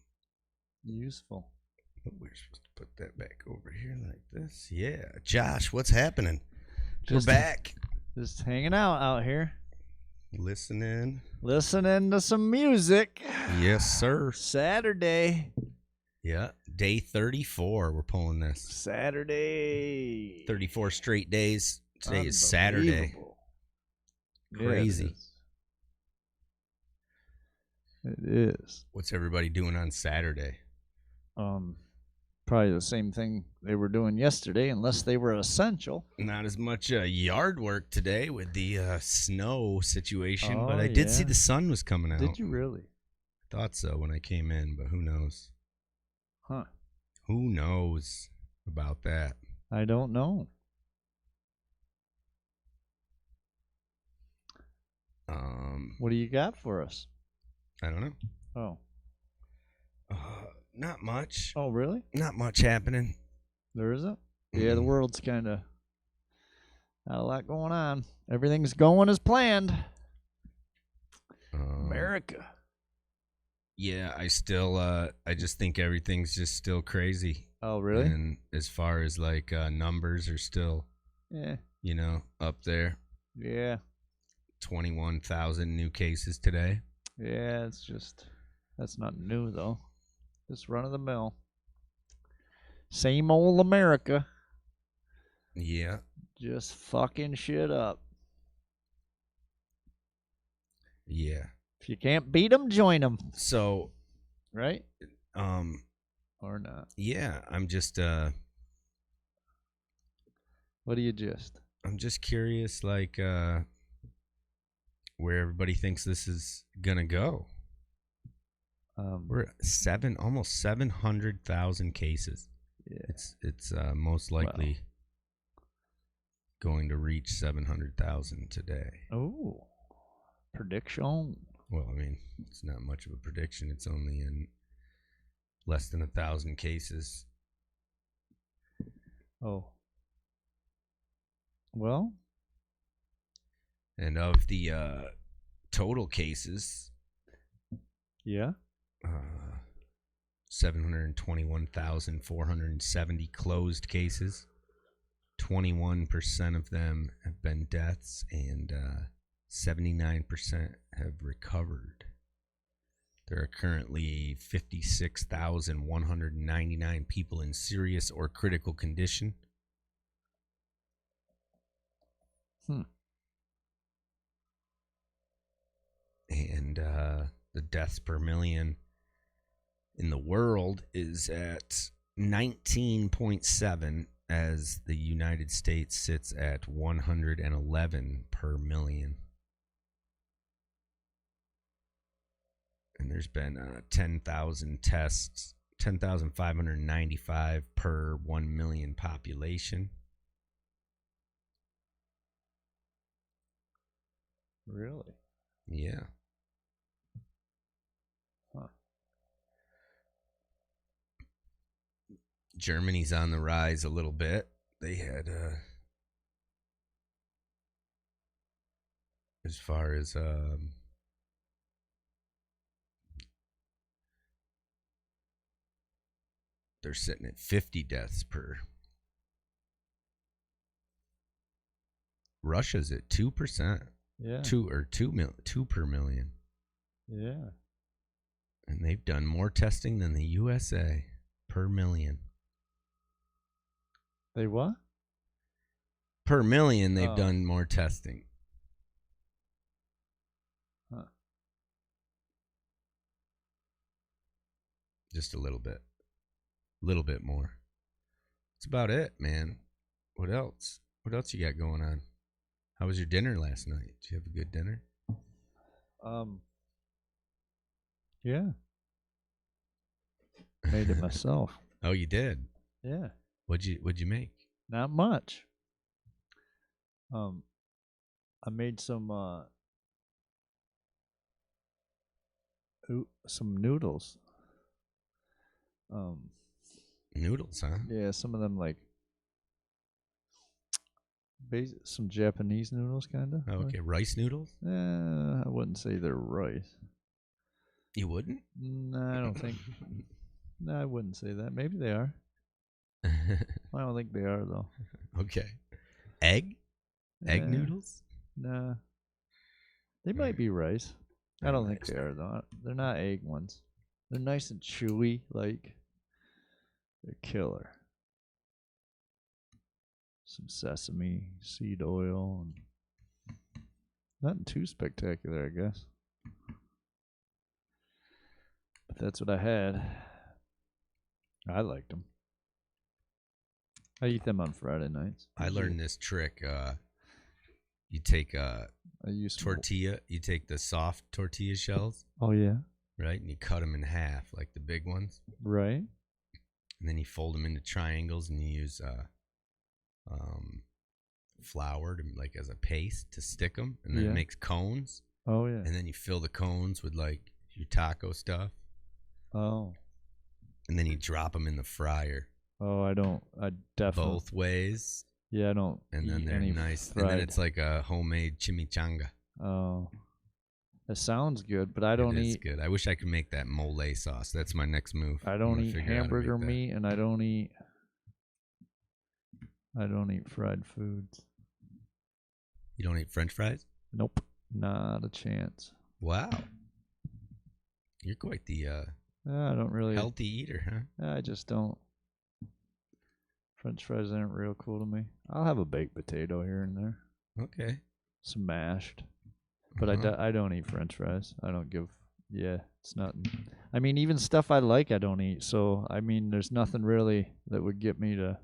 Useful. We're supposed to put that back over here like this. Yeah. Josh, what's happening? Just We're back. Just hanging out here. Listening to some music. Yes, sir. Saturday. Yeah. Day 34, we're pulling this. Saturday. 34 straight days. Today is Saturday. Crazy. Yeah, it is. What's everybody doing on Saturday? Probably the same thing they were doing yesterday, unless they were essential. Not as much yard work today with the snow situation, Oh, but I did yeah. see the sun was coming out. Did you really? Thought so when I came in, but who knows? Huh. Who knows about that? I don't know. What do you got for us? I don't know. Oh. Not much. Oh, really? Not much happening. There isn't? Yeah, the world's kind of not a lot going on. Everything's going as planned. America. Yeah, I still I just think everything's just still crazy. Oh, really? And as far as like numbers are still, Yeah. Up there. Yeah. 21,000 new cases today. Yeah, that's not new, though. Just run of the mill. Same old America. Yeah. Just fucking shit up. Yeah. If you can't beat them, join them. So, right? Or not. Yeah, I'm just What do you just? I'm just curious, like where everybody thinks this is gonna go. We're at almost 700,000 cases. Yeah. It's most likely going to reach 700,000 today. Oh, prediction. Well, I mean, it's not much of a prediction. It's only in less than 1,000 cases. Oh. Well. And of the total cases, yeah, 721,470 closed cases. 21% of them have been deaths, and 79% have recovered. There are currently 56,199 people in serious or critical condition. And the deaths per million in the world is at 19.7, as the United States sits at 111 per million. And there's been 10,000 tests, 10,595 per 1 million population. really? Yeah. Huh. Germany's on the rise a little bit. They had, as far as they're sitting at 50 deaths per. Russia's at 2%. Yeah. 2 per million. Yeah. And they've done more testing than the USA per million. They what? Per million, they've done more testing. Huh. Just a little bit. A little bit more. That's about it, man. What else? What else you got going on? How was your dinner last night? Did you have a good dinner? Yeah. Made it myself. Oh, you did? Yeah. What'd you make? Not much. I made some noodles. Noodles, huh? Yeah, some of them like Some Japanese noodles, kind of. Oh, okay, rice noodles? I wouldn't say they're rice. You wouldn't? No, I don't think. No, I wouldn't say that. Maybe they are. I don't think they are, though. Okay. Egg noodles? Nah. They might be rice. I don't think they are, though. They're not egg ones. They're nice and chewy, like they're killer. Some sesame seed oil, and nothing too spectacular, I guess. But that's what I had. I liked them. I eat them on Friday nights. I learned this trick. You take a tortilla. You take the soft tortilla shells. Oh, yeah. Right? And you cut them in half, like the big ones. Right. And then you fold them into triangles, and you use flour to, like, as a paste to stick them, and then it makes cones. Oh, yeah. And then you fill the cones with, like, your taco stuff. Oh. And then you drop them in the fryer. Oh, I definitely. Both ways. Yeah, I don't. And then they're nice. Fried. And then it's like a homemade chimichanga. Oh. That sounds good, but I don't eat. It's good. I wish I could make that mole sauce. That's my next move. I don't eat hamburger meat, and I don't eat fried foods. You don't eat French fries? Nope, not a chance. Wow, you're quite the I don't really healthy eater, huh? I just don't. French fries aren't real cool to me. I'll have a baked potato here and there. Okay. Smashed. But I don't eat French fries. I don't give. Yeah, it's not. I mean, even stuff I like, I don't eat. So I mean, there's nothing really that would get me to.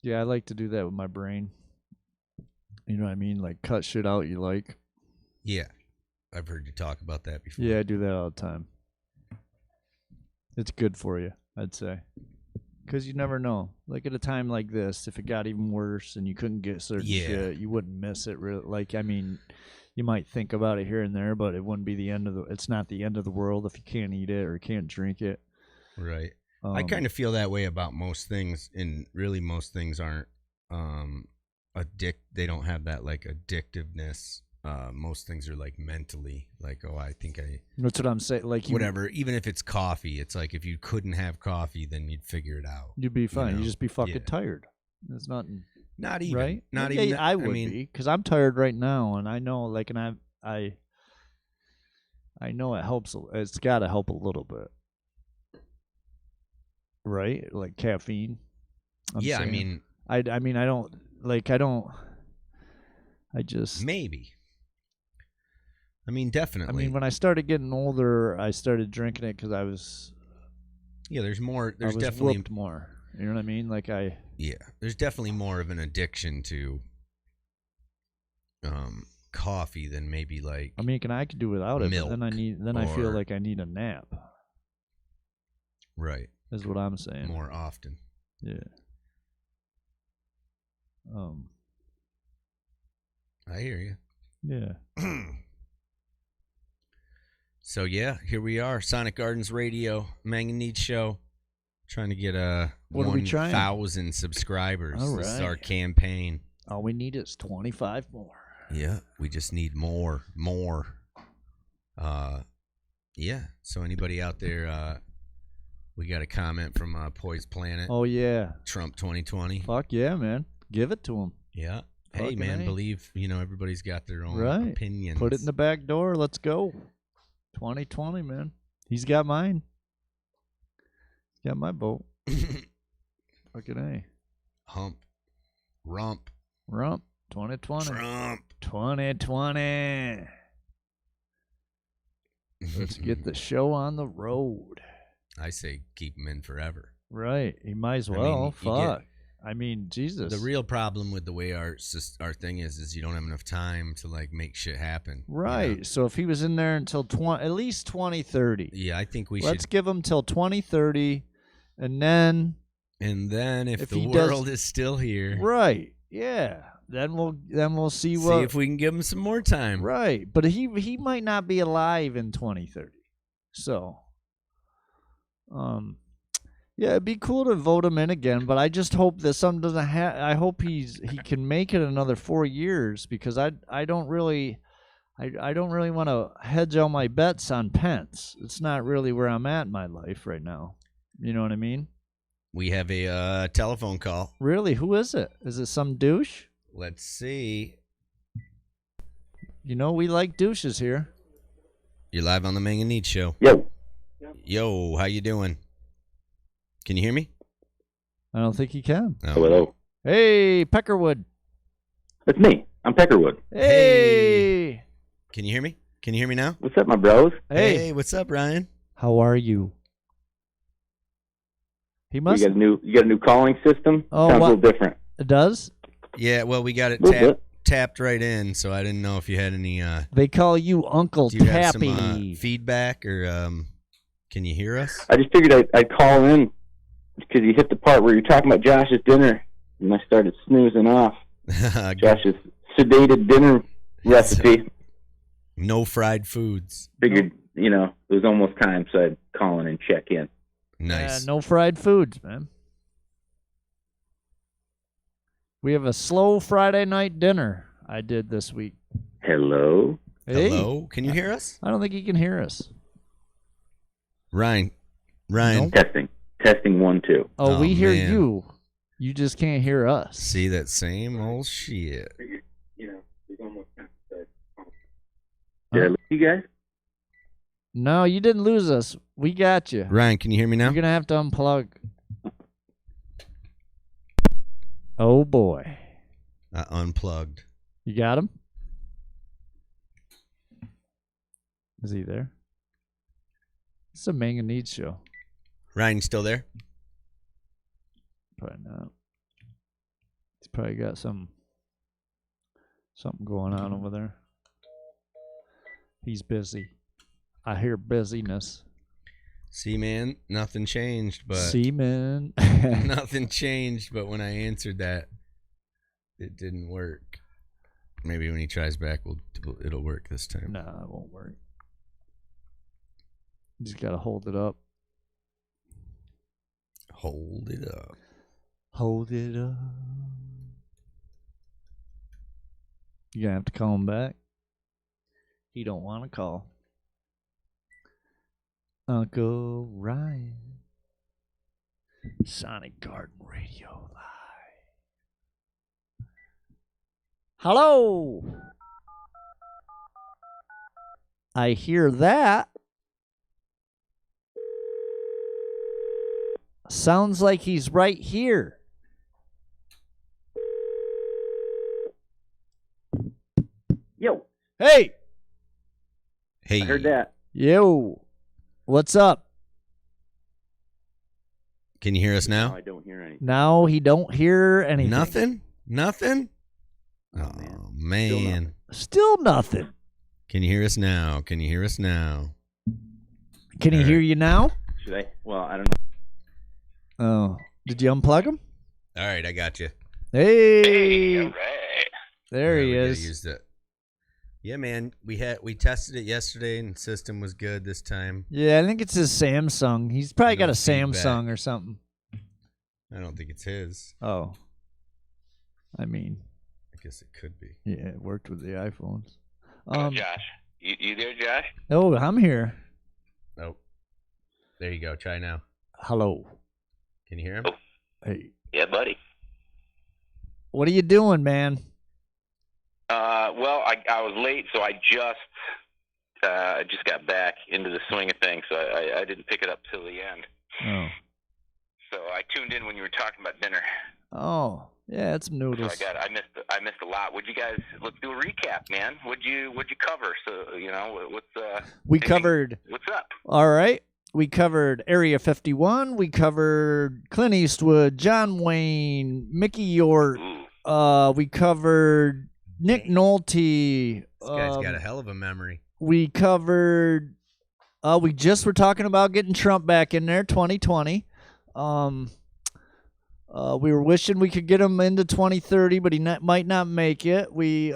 Yeah, I like to do that with my brain. You know what I mean? Like cut shit out you like. Yeah, I've heard you talk about that before. Yeah, I do that all the time. It's good for you, I'd say. Because you never know. Like at a time like this, if it got even worse and you couldn't get certain shit, you wouldn't miss it. Really. Like, I mean, you might think about it here and there, but it wouldn't be the end of the. It's not the end of the world if you can't eat it or can't drink it. Right. I kind of feel that way about most things, and really most things aren't They don't have that like addictiveness. Most things are like mentally, like, oh, I think I. That's what I'm saying. Like whatever, even if it's coffee, it's like if you couldn't have coffee, then you'd figure it out. You'd be fine. You'd just be fucking tired. It's not even right. Not yeah, even. I would be because I'm tired right now, and I know, like, and I know it helps. It's got to help a little bit, right? Like caffeine. Yeah, saying. I mean, I don't like. I just maybe. I mean, definitely. I mean, when I started getting older, I started drinking it because I was. Yeah, there's more. There's I was definitely whooped more. You know what I mean? Like Yeah, there's definitely more of an addiction to coffee than maybe like. I mean, I could do without it, but then I feel like I need a nap. Right. Is what I'm saying. More often. Yeah. I hear you. Yeah. So yeah, here we are, Sonic Gardens Radio, mAng and Neads Show, trying to get 1,000 subscribers. All right. This is our campaign. All we need is 25 more. Yeah, we just need more. Yeah. So anybody out there? We got a comment from Poised Planet. Oh yeah. Trump 2020. Fuck yeah, man. Give it to him. Yeah. Hey, man, believe, everybody's got their own opinions. Put it in the back door. Let's go. 2020, man. He's got mine. He's got my vote. Fucking A. Rump. 2020. Trump. 2020. Let's get the show on the road. I say keep him in forever. Right. He might as well. Fuck. I mean, Jesus. The real problem with the way our thing is you don't have enough time to like make shit happen. Right. So if he was in there until at least 2030. Yeah, I think let's give him till 2030, and then if the world is still here, right? Yeah. Then we'll see if we can give him some more time. Right. But he might not be alive in 2030. So, Yeah, it'd be cool to vote him in again, but I just hope that something doesn't I hope he can make it another 4 years, because I don't really want to hedge all my bets on Pence. It's not really where I'm at in my life right now. You know what I mean? We have a telephone call. Really? Who is it? Is it some douche? Let's see. You know, we like douches here. You're live on the mAng and Neads Show. Yo, how you doing? Can you hear me? I don't think he can. Oh. Hello. Hey, Peckerwood. It's me. I'm Peckerwood. Hey. Can you hear me? Can you hear me now? What's up, my bros? Hey. What's up, Ryan? How are you? He You must. got a new calling system? Oh, Sounds what? a little different. It does? Yeah, well, we got it Little bit. tapped right in, so I didn't know if you had any. They call you Uncle Do you have Tappy. some feedback, or can you hear us? I just figured I'd call in because you hit the part where you're talking about Josh's dinner, and I started snoozing off. Josh's sedated dinner recipe. No fried foods. Figured, it was almost time, so I'd call in and check in. Nice. No fried foods, man. We have a slow Friday night dinner I did this week. Hello? Hey. Hello? Can you hear us? I don't think he can hear us. Ryan. Nope. Testing 1 2. Oh, we hear man. you. You just can't hear us. See that same old shit. It was almost time, so I'd call. Did I lose you guys? No, you didn't lose us. We got you. Ryan, can you hear me now? You're going to have to unplug. Oh, boy. I unplugged. You got him? Is he there? It's a mAng and Neads show. Ryan, you still there? Probably not. He's probably got something going on over there. He's busy. I hear busyness. See, man, nothing changed, but Seaman. nothing changed. But when I answered that, it didn't work. Maybe when he tries back, it'll work this time. No, it won't work. You just gotta hold it up. Hold it up. Hold it up. You're gonna have to call him back. He don't want to call. Uncle Ryan. Sonic Garden Radio Live. Hello. I hear that. Sounds like he's right here. Yo, Hey. Hey, I heard that. Yo. What's up? Can you hear us Now now? I don't hear anything. Now he don't hear anything. Nothing. Oh, Oh man. man. Still nothing. Can you hear us now? Can you hear us now? Can he All hear right. you now? Should I? Well, I don't know. Oh. Did you unplug him? All right, I got you. Hey. There he We gotta is. use the- Yeah, man. We tested it yesterday, and the system was good this time. Yeah, I think it's his Samsung. He's probably got No a feedback. Samsung or something. I don't think it's his. Oh. I mean, I guess it could be. yeah, it worked with the iPhones. Josh, you there, Josh? Oh, I'm here. Oh, there you go. Try now. Hello. Can you hear him? Hey. Yeah, buddy. What are you doing, man? Well, I was late, so I just got back into the swing of things, so I didn't pick it up till the end. Oh. So I tuned in when you were talking about dinner. Oh, yeah, it's some So noodles. I missed a lot. Would you guys? Let's do a recap, man. What'd you cover? So what's We anything- covered, What's up? all right. We covered Area 51. We covered Clint Eastwood, John Wayne, Mickey York. Ooh. We covered Nick Nolte. This guy's got a hell of a memory. We covered. We just were talking about getting Trump back in there, 2020. We were wishing we could get him into 2030, but he might not make it. We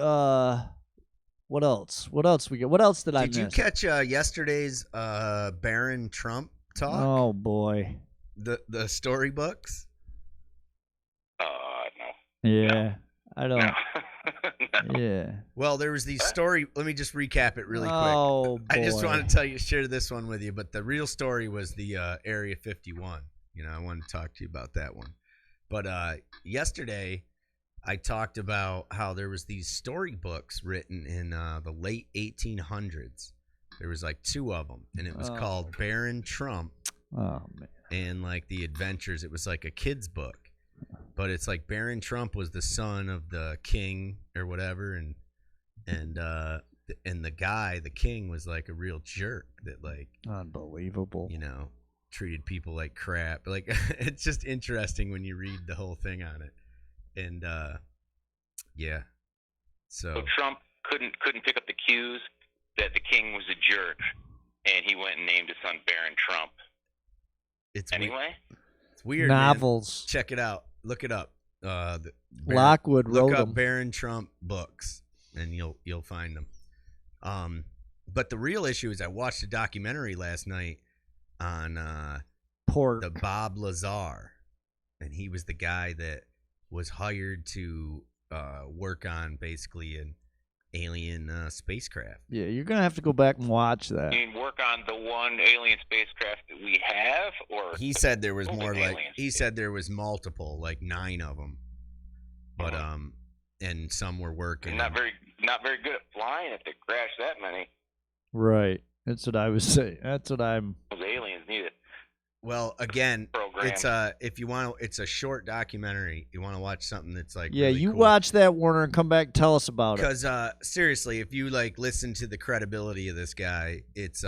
what else? What else we get? What else did I Did you miss? catch yesterday's Barron Trump talk? Oh boy, the storybooks? No. Yeah, I don't. No. No. Yeah. Well, there was these story. Let me just recap it really quick. Oh, boy. I just want to share this one with you. But the real story was the Area 51. I wanted to talk to you about that one. But yesterday, I talked about how there was these storybooks written in the late 1800s. There was like 2 of them, and it was called Baron Trump. Oh, man. And like the adventures. It was like a kid's book. But it's like Baron Trump was the son of the king or whatever, and the guy, the king, was like a real jerk that like Unbelievable. Treated people like crap. Like it's just interesting when you read the whole thing on it. And yeah. So Trump couldn't pick up the cues that the king was a jerk, and he went and named his son Baron Trump. It's anyway. It's weird. Novels. Man. Check it out. Look it up. Lockwood wrote Look up them. Baron Trump books, and you'll find them. But the real issue is I watched a documentary last night on Pork. the Bob Lazar, and he was the guy that was hired to work on basically an alien spacecraft. Yeah, you're gonna have to go back and watch that. You mean work on the one alien spacecraft that we have, or He said there was Open more like aliens. he said there was multiple, like 9 of them, but and some were working. not very good at flying if they crash that many. Right. That's what I was saying. That's what I'm. Those aliens need it. Well, again, Program. if you want to, it's a short documentary. You want to watch something that's like Yeah, really you cool. watch that, Warner, and come back and tell us about it. Because seriously, if you like listen to the credibility of this guy, it's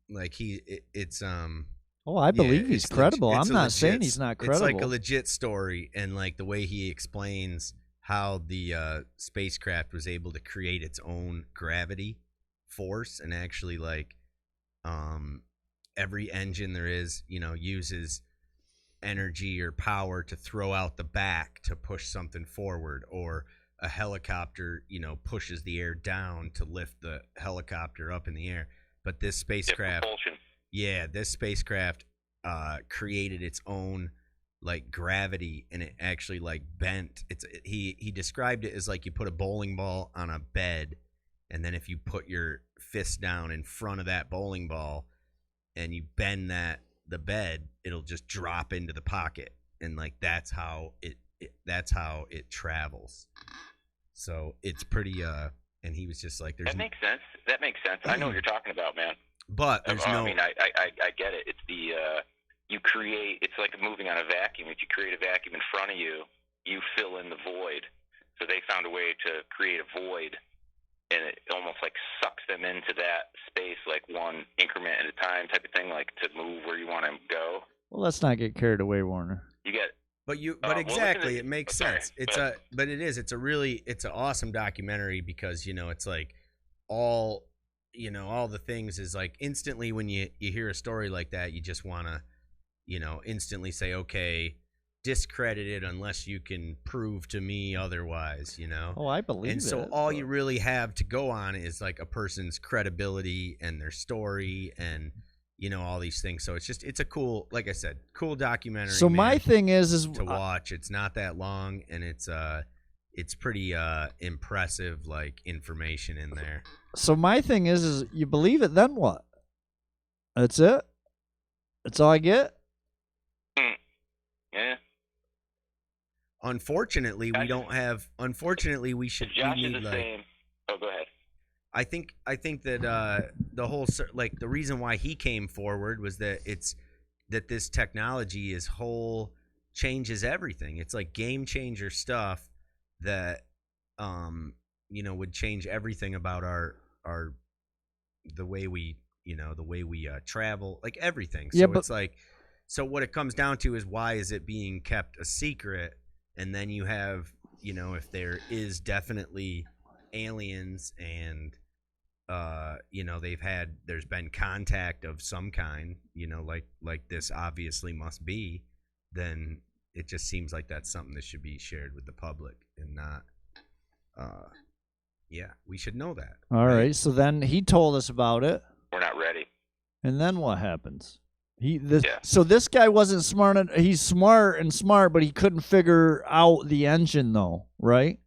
like it's Oh, I believe he's it's credible. it's I'm a not legit- saying he's not credible. It's like a legit story, and like the way he explains how the spacecraft was able to create its own gravity force, and actually like every engine there is, uses energy or power to throw out the back to push something forward, or a helicopter, pushes the air down to lift the helicopter up in the air. But this spacecraft, this spacecraft created its own like gravity, and it actually like bent. He described it as like you put a bowling ball on a bed, and then if you put your fist down in front of that bowling ball and you bend the bed, it'll just drop into the pocket, and like that's how it travels. So it's pretty and he was just like, that makes sense. I know what you're talking about, man. But there's I mean, I get it. It's the you create. It's like moving on a vacuum. If you create a vacuum in front of you, you fill in the void. So they found a way to create a void, and it almost like sucks them into that space, like one increment at a time, type of thing, like to move where you want to go. Well, let's not get carried away, Warner. You get. But exactly, it makes sense. It's an awesome documentary because it's like all the things is like instantly when you hear a story like that, you just want to instantly say, okay, discredit it unless you can prove to me otherwise. Oh, I believe and so it, all you really have to go on is like a person's credibility and their story and all these things. So it's a cool, like I said, cool documentary. So my thing is to watch. It's not that long, and it's pretty impressive, like information in there. So my thing is you believe it, then what? That's it. That's all I get. Yeah. Unfortunately, we don't have. Unfortunately, we should. Josh we is need, the same. Oh, go ahead. I think that the whole like the reason why he came forward was that this technology changes everything. It's like game changer stuff that would change everything about our the way we travel, like everything. So yeah, but it's like, so what it comes down to is why is it being kept a secret? And then you have if there is definitely aliens and there's been contact of some kind, like this obviously must be, then it just seems like that's something that should be shared with the public and not we should know that. All right, so then he told us about it. We're not ready. And then what happens? So this guy wasn't smart. He's smart, but he couldn't figure out the engine, though, right?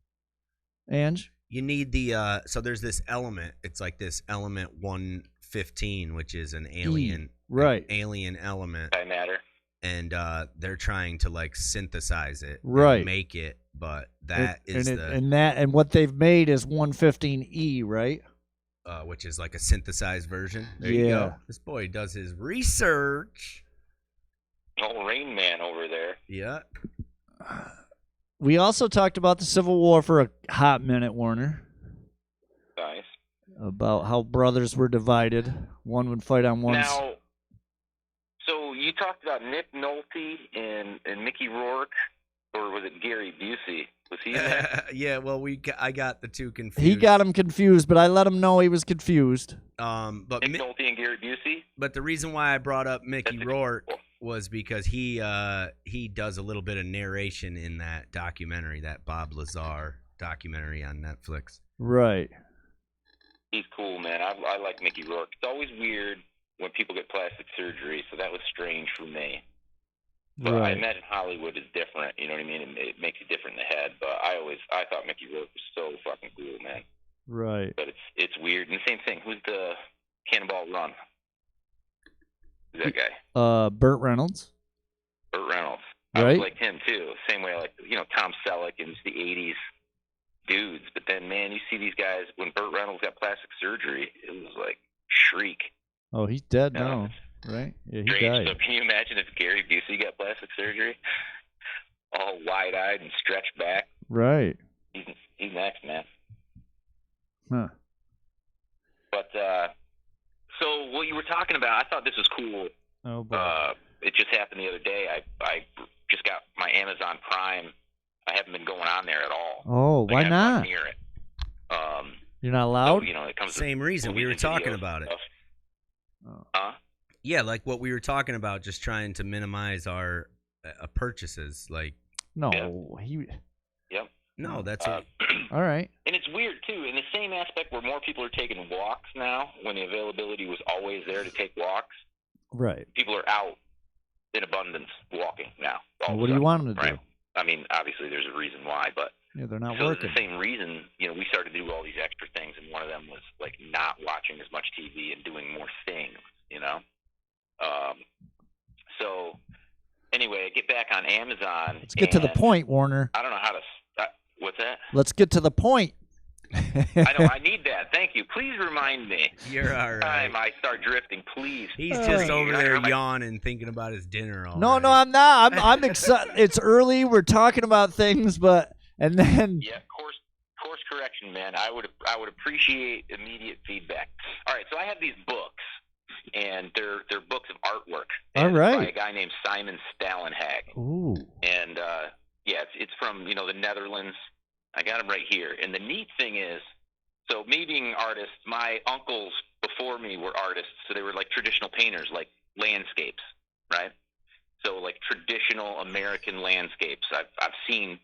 Ange? You need the so there's this element. It's like this element 115, which is an alien, right? An alien element. Antimatter. And they're trying to like synthesize it, right? And make it, but and what they've made is 115E, right? Which is like a synthesized version. There you go. This boy does his research. Oh, Rain Man over there. Yeah. We also talked about the Civil War for a hot minute, Warner. Nice. About how brothers were divided. One would fight on one side. Now, so you talked about Nick Nolte and Mickey Rourke, or was it Gary Busey? Was he in that? Yeah, well, I got the two confused. He got him confused, but I let him know he was confused. But Nick Nolte and Gary Busey? But the reason why I brought up Mickey Rourke was because he does a little bit of narration in that documentary, that Bob Lazar documentary on Netflix. Right. He's cool, man. I like Mickey Rourke. It's always weird when people get plastic surgery, so that was strange for me. But I imagine Hollywood is different, you know what I mean? It makes you different in the head, but I thought Mickey Rourke was so fucking cool, man. Right. But it's weird. And the same thing, who's the Cannonball Run? Who's that guy? Burt Reynolds. Burt Reynolds. Right. I was like him, too. Same way I like, Tom Selleck and the 80s dudes. But then, man, you see these guys, when Burt Reynolds got plastic surgery, it was like shriek. Oh, he's dead now, right? Yeah, he died. So can you imagine if Gary Busey got plastic surgery? All wide-eyed and stretched back. Right. He's next, man. Huh. But, so what you were talking about, I thought this was cool. Oh, boy. It just happened the other day. I just got my Amazon Prime. I haven't been going on there at all. Oh, why not? Near it. You're not allowed? So, it comes Same reason. We were talking about it. Oh. Huh? Yeah, like what we were talking about, just trying to minimize our purchases. Like, no, Yep. No, that's it. All right. And it's weird too, in the same aspect where more people are taking walks now, when the availability was always there to take walks. Right. People are out in abundance walking now. Well, what do you want them to do? I mean, obviously there's a reason why, but yeah, they're not so working. It's the same reason, we started to do all these extra things, and one of them was like not watching as much TV and doing more things, So anyway, I get back on Amazon. Let's get to the point, Warner. I don't know how to. What's that? Let's get to the point. I know. I need that. Thank you. Please remind me. You're all right. Time I start drifting, please. He's just over there yawning, thinking about his dinner. No, I'm not. I'm excited. It's early. We're talking about things, and then. Yeah, course correction, man. I would appreciate immediate feedback. All right, so I have these books, and they're books of artwork. All right. By a guy named Simon Stallenhag. Ooh. And it's from the Netherlands. I got them right here. And the neat thing is, so me being an artist, my uncles before me were artists, so they were like traditional painters, like landscapes, right? So like traditional American landscapes. I've seen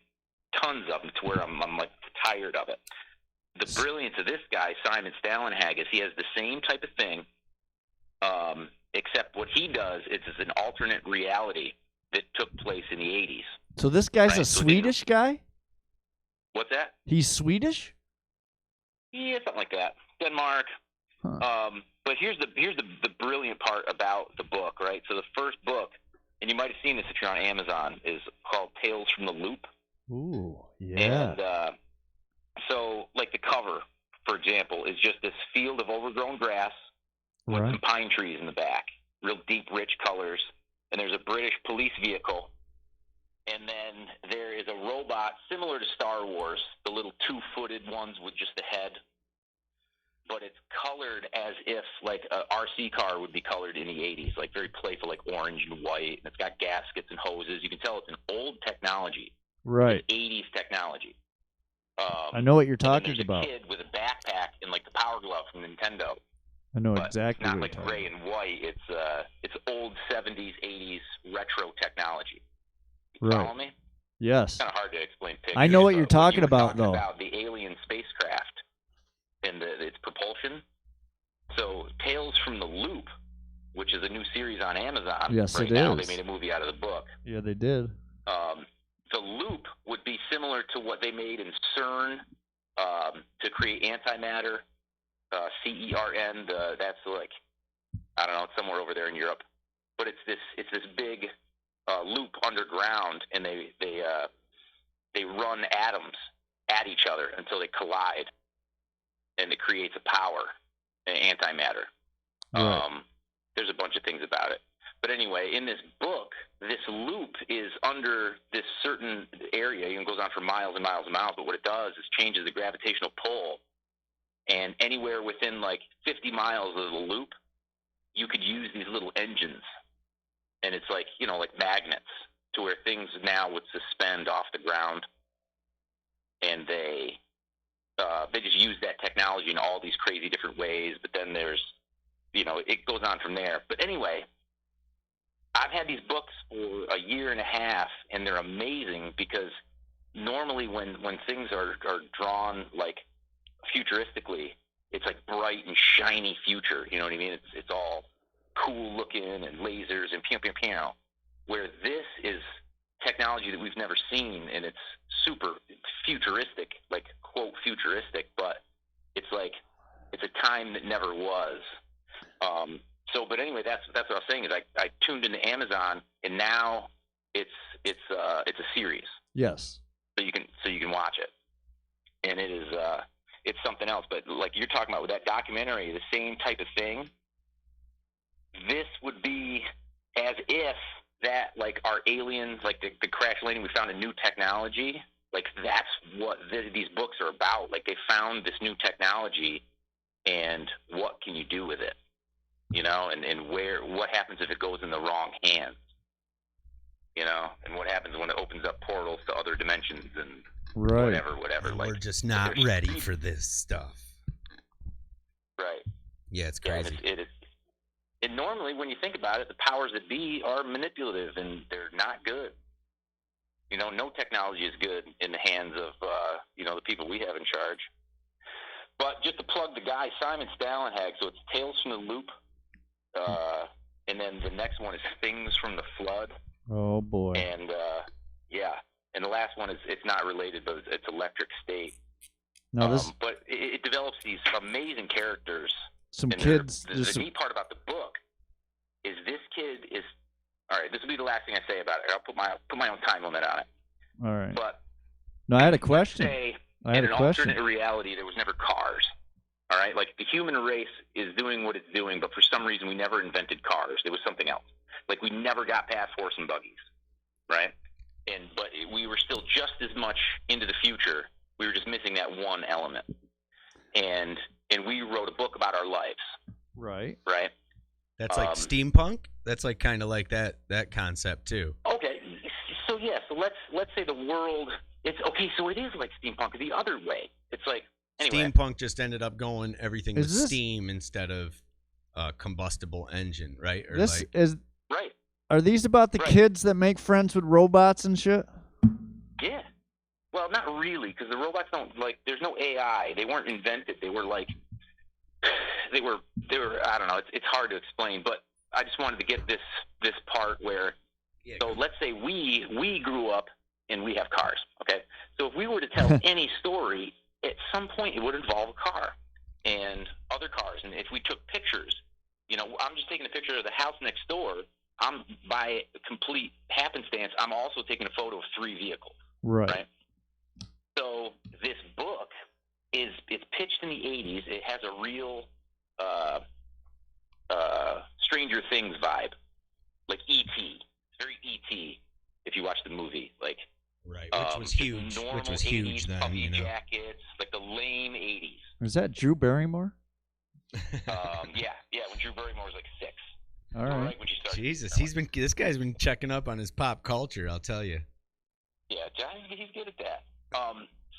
tons of them to where I'm like tired of it. The brilliance of this guy, Simon Stallenhag, is he has the same type of thing, except what he does is an alternate reality that took place in the 80s. So this guy's a Swedish guy? What's that? He's Swedish? Yeah, something like that. Denmark. Huh. But here's the brilliant part about the book, right? So the first book, and you might have seen this if you're on Amazon, is called Tales from the Loop. Ooh, yeah. And so, like the cover, for example, is just this field of overgrown grass with some pine trees in the back, real deep, rich colors. And there's a British police vehicle. And then there is a robot similar to Star Wars, the little two-footed ones with just a head. But it's colored as if like a RC car would be colored in the 80s, like very playful, like orange and white. And it's got gaskets and hoses. You can tell it's an old technology. Right. It's 80s technology. I know what you're talking about. There's a kid with a backpack and like the Power Glove from Nintendo. I know But exactly it's not what like you're gray talking and white. It's old 70s, 80s retro technology. Right. Follow me? Yes. It's kind of hard to explain pictures. I know what you're talking you were about, though. About the alien spacecraft and its propulsion. So Tales from the Loop, which is is a new series on Amazon Yes, right it now. is. They made a movie out of the book. Yeah, they did. The loop would be similar to what they made in CERN to create antimatter. CERN. That's like, I don't know, it's somewhere over there in Europe. But it's this big loop underground, and they run atoms at each other until they collide, and it creates a power, antimatter. Right. There's a bunch of things about it. But anyway, in this book, this loop is under this certain area. It goes on for miles and miles and miles, but what it does is changes the gravitational pull. And anywhere within like 50 miles of the loop, you could use these little engines. And it's like, like magnets, to where things now would suspend off the ground. And they just use that technology in all these crazy different ways. But then there's, it goes on from there. But anyway, I've had these books for a year and a half, and they're amazing because normally when things are drawn like futuristically, it's like bright and shiny future. You know what I mean? It's all cool looking and lasers and pew pew pew. Where this is technology that we've never seen, and it's super futuristic, like quote futuristic, but it's like it's a time that never was. But anyway, that's what I was saying is I tuned into Amazon, and now it's a series. Yes. So you can watch it, and it is it's something else. But like you're talking about with that documentary, the same type of thing. This would be as if that, like, our aliens, like the crash landing, we found a new technology. Like, that's what these books are about. Like, they found this new technology, and what can you do with it? And what happens if it goes in the wrong hands? And what happens when it opens up portals to other dimensions and whatever. And like, we're just not ready for this stuff. Right. Yeah, it's crazy. Yeah, it is. And normally, when you think about it, the powers that be are manipulative, and they're not good. No technology is good in the hands of, the people we have in charge. But just to plug the guy, Simon Stalenhag, so it's Tales from the Loop, and then the next one is Things from the Flood. Oh, boy. And, and the last one is, it's not related, but it's Electric State. No, but it develops these amazing characters. Some and kids. The neat part about the book is this kid is, all right, this will be the last thing I say about it. I'll put my own time limit on it. All right. But no, I had a question. In an alternate reality, there was never cars. All right, like the human race is doing what it's doing, but for some reason we never invented cars. It was something else. Like we never got past horse and buggies, right? But we were still just as much into the future. We were just missing that one element. And we wrote a book about our lives. Right. Right. That's like steampunk. That's like kind of like that concept too. Okay. So yeah. So let's say the world. It's okay. So it is like steampunk the other way. It's like anyway. Steampunk just ended up going everything with steam instead of combustible engine, right? Or this like, is right. Are these about the kids that make friends with robots and shit? Yeah. Well, not really, because the robots don't there's no AI. They weren't invented. They were they were. I don't know. It's hard to explain, but I just wanted to get this part where. Yeah, so let's say we grew up and we have cars. Okay. So if we were to tell any story, at some point it would involve a car and other cars. And if we took pictures, I'm just taking a picture of the house next door. I'm by complete happenstance. I'm also taking a photo of 3 vehicles. Right. So this book it's pitched in the 80s. It has a real Stranger Things vibe, like E.T. It's very E.T. if you watch the movie, like right, which was huge. Which was huge 80s, then, puffy jackets, like the lame 80s. Is that Drew Barrymore? Yeah. When Drew Barrymore was like 6. All right. When she started, Jesus, this guy's been checking up on his pop culture. I'll tell you. Yeah, he's good at that.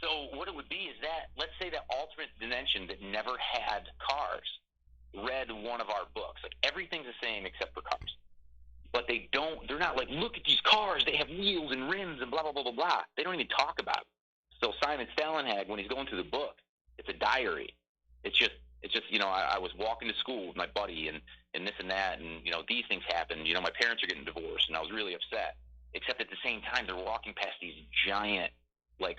So what it would be is that, let's say that alternate dimension that never had cars read one of our books. Like everything's the same except for cars. But they're not like, look at these cars, they have wheels and rims and blah, blah, blah, blah, blah. They don't even talk about it. So Simon Stalenhag, when he's going through the book, it's a diary. It's just It's just, I was walking to school with my buddy and this and that, and, these things happened. My parents are getting divorced, and I was really upset. Except at the same time, they're walking past these giant, like,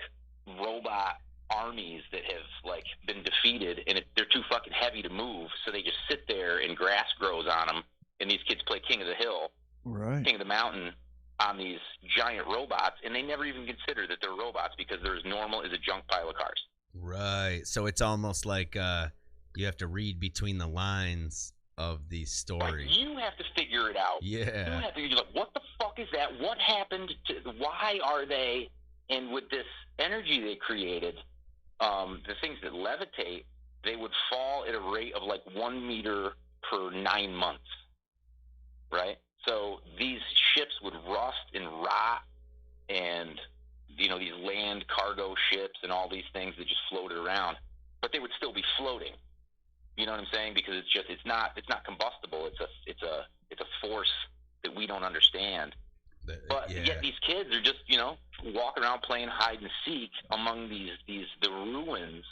robot armies that have, like, been defeated, and they're too fucking heavy to move, so they just sit there and grass grows on them, and these kids play King of the Hill, right, King of the Mountain on these giant robots, and they never even consider that they're robots because they're as normal as a junk pile of cars. Right. So it's almost like you have to read between the lines of these stories. Like, you have to figure it out. Yeah. You have to be like, what the fuck is that? What happened to? Why are they? And with this energy they created, the things that levitate, they would fall at a rate of like 1 meter per 9 months. Right. So these ships would rust and rot, and these land cargo ships and all these things that just floated around, but they would still be floating. You know what I'm saying? Because it's not combustible. It's a force that we don't understand. But yet these kids are just walking around playing hide and seek among the ruins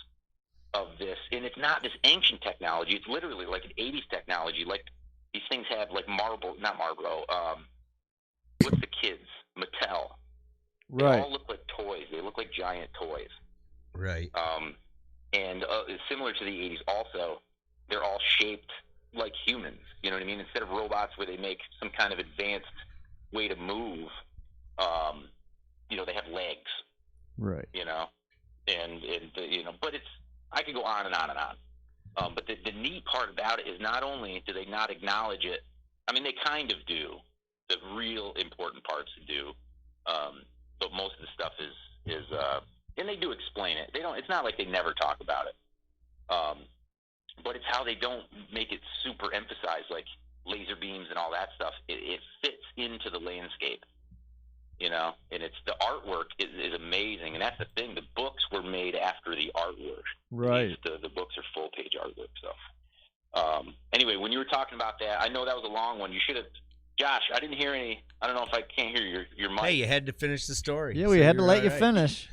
of this, and it's not this ancient technology. It's literally like an 80s technology. Like these things have like not Marlboro. What's the kids? Mattel. right, They all look like toys. They look like giant toys. Right. And similar to the 80s also, they're all shaped like humans. You know what I mean? Instead of robots where they make some kind of advanced way to move, they have legs. right. But I could go on and on and on. But the neat part about it is not only do they not acknowledge it, I mean, they kind of do. The real important parts do. But most of the stuff is and they do explain it. It's not like they never talk about it. But it's how they don't make it super emphasized, like laser beams and all that stuff. It fits into the landscape, and it's the artwork is amazing. And that's the thing. The books were made after the artwork. Right. The books are full page artwork. So anyway, when you were talking about that, I know that was a long one. You should have, Josh, I didn't hear any. I don't know if I can't hear your mic. Hey, you had to finish the story. Yeah, we had to let you finish.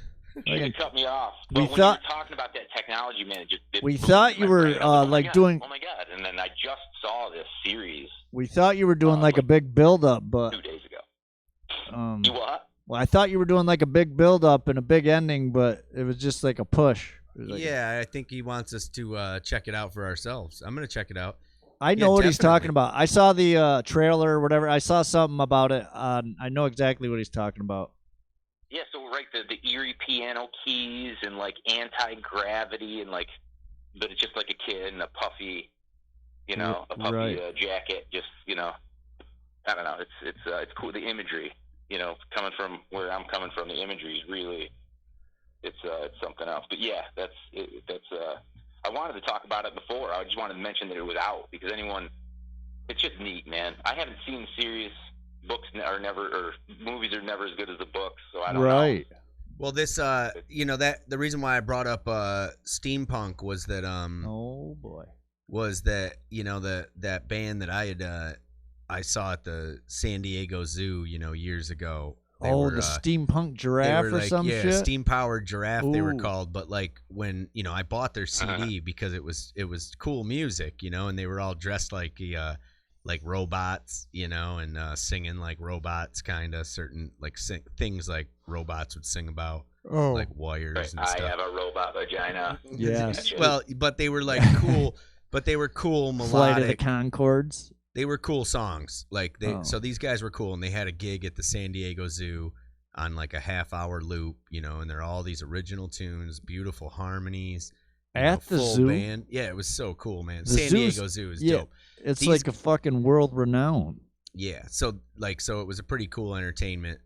You cut me off. We But when thought- you were talking about that technology, man, We thought you were like doing. Oh my god! And then I just saw this series We thought you were doing like a big build up, but 2 days ago. You what? well, I thought you were doing like a big build up and a big ending, but it was just like a push. It was like- Yeah, I think he wants us to check it out for ourselves. I'm gonna check it out. I know what he's definitely. talking about. I saw the trailer or whatever. I saw something about it. I know exactly what he's talking about. Yeah, so right, the eerie piano keys and like anti-gravity and like, but it's just like a kid in a puffy, a puffy Right. jacket. Just I don't know. It's cool. The imagery, coming from where I'm coming from, the imagery is really, it's something else. But yeah, that's. I wanted to talk about it before. I just wanted to mention that it was out because it's just neat, man. I haven't seen series. Books are never, or movies are never as good as the books, so I don't know. Right. Well, this, that the reason why I brought up steampunk was that Oh boy. was that that band that I saw at the San Diego Zoo years ago. They were, The steampunk giraffe they were or like, some yeah, shit. steam powered giraffe they were Ooh. called. But like when I bought their CD because it was cool music, and they were all dressed like robots, and singing like robots, kind of certain like things like robots would sing about, like wires Right. and I stuff. have a robot vagina. Yes. Well, but they were like cool, but they were cool Flight of the melodic. Concords. They were cool songs. Like Oh. so these guys were cool, and they had a gig at the San Diego Zoo on like a half-hour loop, and they're all these original tunes, beautiful harmonies. At the full zoo? band. Yeah, it was so cool, man. The San zoo's- Diego Zoo is yeah. dope. It's These- like a fucking world renowned. Yeah, so it was a pretty cool entertainment,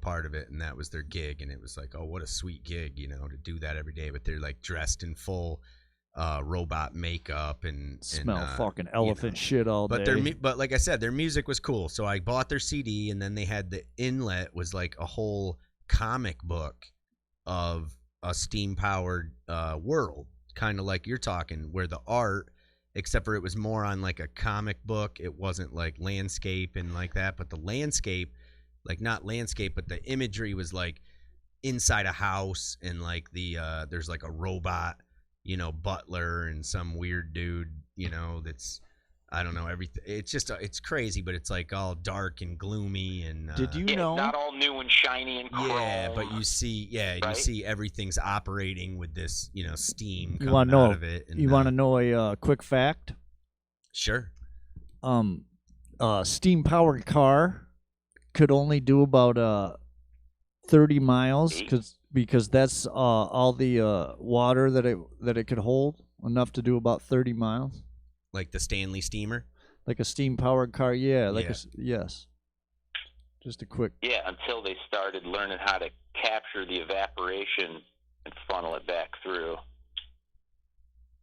part of it, and that was their gig, and it was like, oh, what a sweet gig, to do that every day. But they're like dressed in full robot makeup and Smell fucking elephant shit all but day. but like I said, their music was cool. So I bought their CD, and then they had the inlet was like a whole comic book of a steam powered world, kind of like you're talking, where the art, except for it was more on like a comic book. It wasn't like landscape and like that, but the landscape, like not landscape, but the imagery was like inside a house, and like the there's like a robot, butler and some weird dude, that's, I don't know, everything. It's just, it's crazy, but it's like all dark and gloomy and. Did you Yeah, know? not all new and shiny and chrome. Yeah, but you see, right? you see everything's operating with this, steam You coming want to know? out of it. And, You want to know a quick fact? Sure. Steam powered car could only do about 30 miles because that's all the water that it could hold, enough to do about 30 miles. Like the Stanley steamer? Like a steam powered car, yeah. Yes. Just a quick. Yeah, until they started learning how to capture the evaporation and funnel it back through.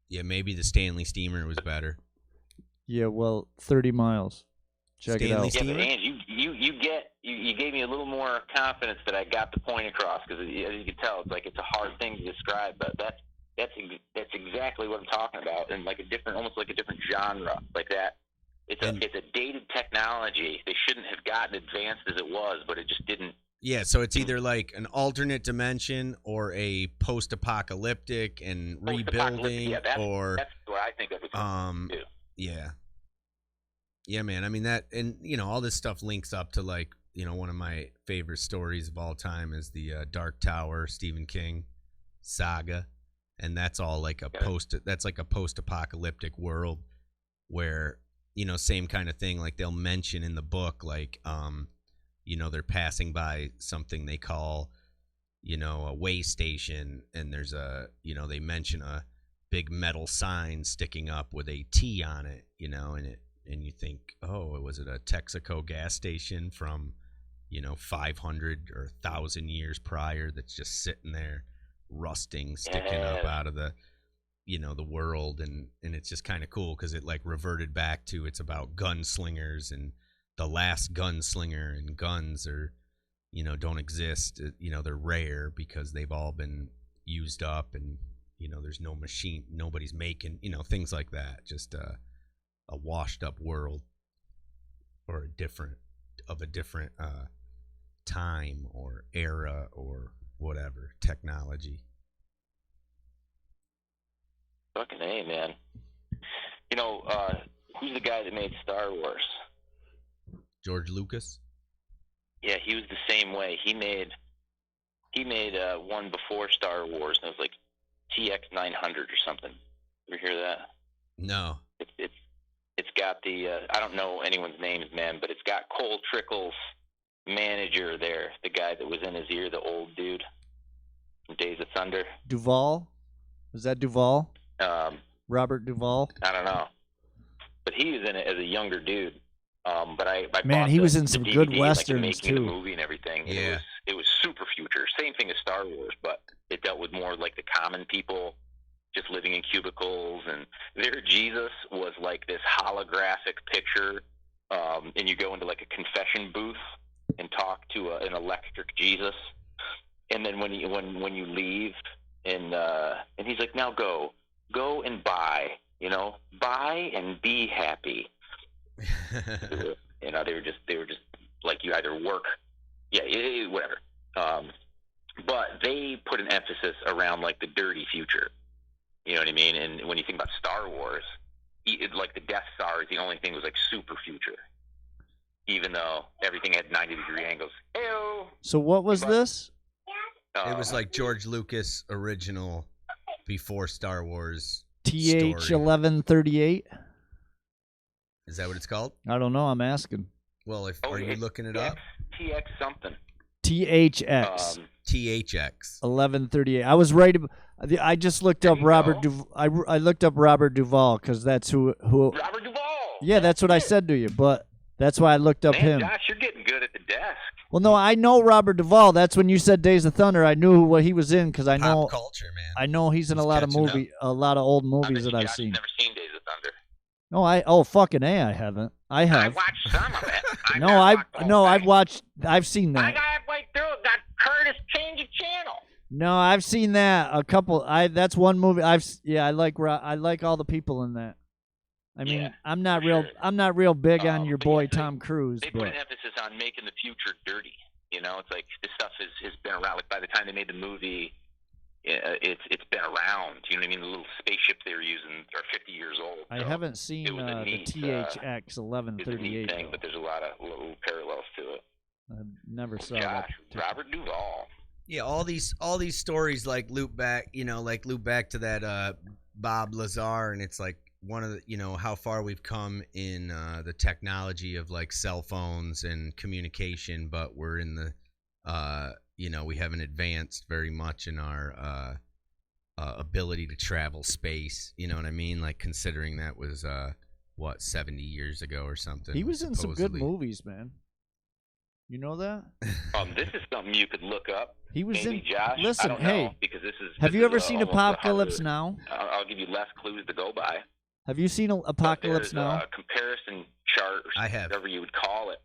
Yeah, maybe the Stanley steamer was better. Yeah, well, 30 miles. Check Stanley it out. Yeah, steamer? but Ange, you gave me a little more confidence that I got the point across, because as you can tell, it's like it's a hard thing to describe, but that's exactly what I'm talking about, and like almost like a different genre, like that. It's a dated technology. They shouldn't have gotten advanced as it was, but it just didn't. Yeah, so it's either like an alternate dimension or a post-apocalyptic and rebuilding, Yeah, that's what I think of it. Too. Yeah. Yeah, man. I mean, that, and, all this stuff links up to, like, one of my favorite stories of all time is the Dark Tower, Stephen King saga. And that's all like a post-apocalyptic world where, same kind of thing. Like, they'll mention in the book, like, they're passing by something they call, a way station. And there's they mention a big metal sign sticking up with a T on it, and you think, oh, was it a Texaco gas station from, 500 or 1,000 years prior that's just sitting there rusting, sticking up out of the, the world. And it's just kind of cool because it like reverted back to, it's about gunslingers and the last gunslinger, and guns are, don't exist. They're rare because they've all been used up, and, there's no machine, nobody's making, things like that. Just a washed up world, or a different time or era or whatever technology. Fucking A, man. Who's the guy that made Star Wars? George Lucas? Yeah, he was the same way. He made one before Star Wars, and it was like TX-900 or something. Ever hear that? No. It's got the I don't know anyone's names, man, but it's got Cole Trickle's manager there, the guy that was in his ear, the old dude from Days of Thunder. Duvall? Was that Duvall? Robert Duvall? I don't know, but he was in it as a younger dude. But I man, he was in some DVD, good like westerns making too. The movie and everything. And yeah, it was super future. Same thing as Star Wars, but it dealt with more like the common people just living in cubicles, and their Jesus was like this holographic picture. And you go into like a confession booth and talk to an electric Jesus, and then when you leave, and he's like, now go and buy, buy and be happy. They were just like, you either work, whatever. But they put an emphasis around like the dirty future. You know what I mean? And when you think about Star Wars, like the Death Star is the only thing that was like super future, even though everything had 90-degree angles. Ew. So what was this? It was like George Lucas original before Star Wars. TH-1138? Is that what it's called? I don't know. I'm asking. Well, are you looking it up? TX something. THX. THX. 1138. I was right. I just looked up Robert. I looked up Robert Duvall because that's who. Robert Duvall. Yeah, that's what I said to you. But that's why I looked up him. Josh, you're getting good at the desk. Well, no, I know Robert Duvall. That's when you said Days of Thunder. I knew what he was in because I know Pop culture, man. I know he's in a lot of old movies that I've seen. Never seen Days of Thunder. No, fucking A, I haven't. I have. I watched some of it. I've seen that. I got halfway through it. Got Curtis change the channel. No, I've seen that a couple. That's one movie. I like all the people in that. I mean, Yeah, I'm not real big on your boy because Tom Cruise, They put but an emphasis on making the future dirty. It's like this stuff has been around. Like by the time they made the movie, it's been around. You know what I mean? The little spaceship they were using are 50 years old. I so haven't seen it was a the neat, THX it's a 1138. neat thing, but there's a lot of little parallels to it. I never saw Josh, that. Robert Duvall. Yeah, all these stories like loop back to that Bob Lazar, and it's like one of the, how far we've come in the technology of like cell phones and communication, but we're in the we haven't advanced very much in our ability to travel space. You know what I mean? Like considering that was 70 years ago or something. He was in some good supposedly. movies, man. You know that? This is something you could look up. He was Maybe, in. Josh. Listen, I don't hey, know, because this is. have this you is ever seen almost Apocalypse 100. Now? I'll give you less clues to go by. Have you seen Apocalypse There's Now? a comparison chart, or I have. whatever you would call it,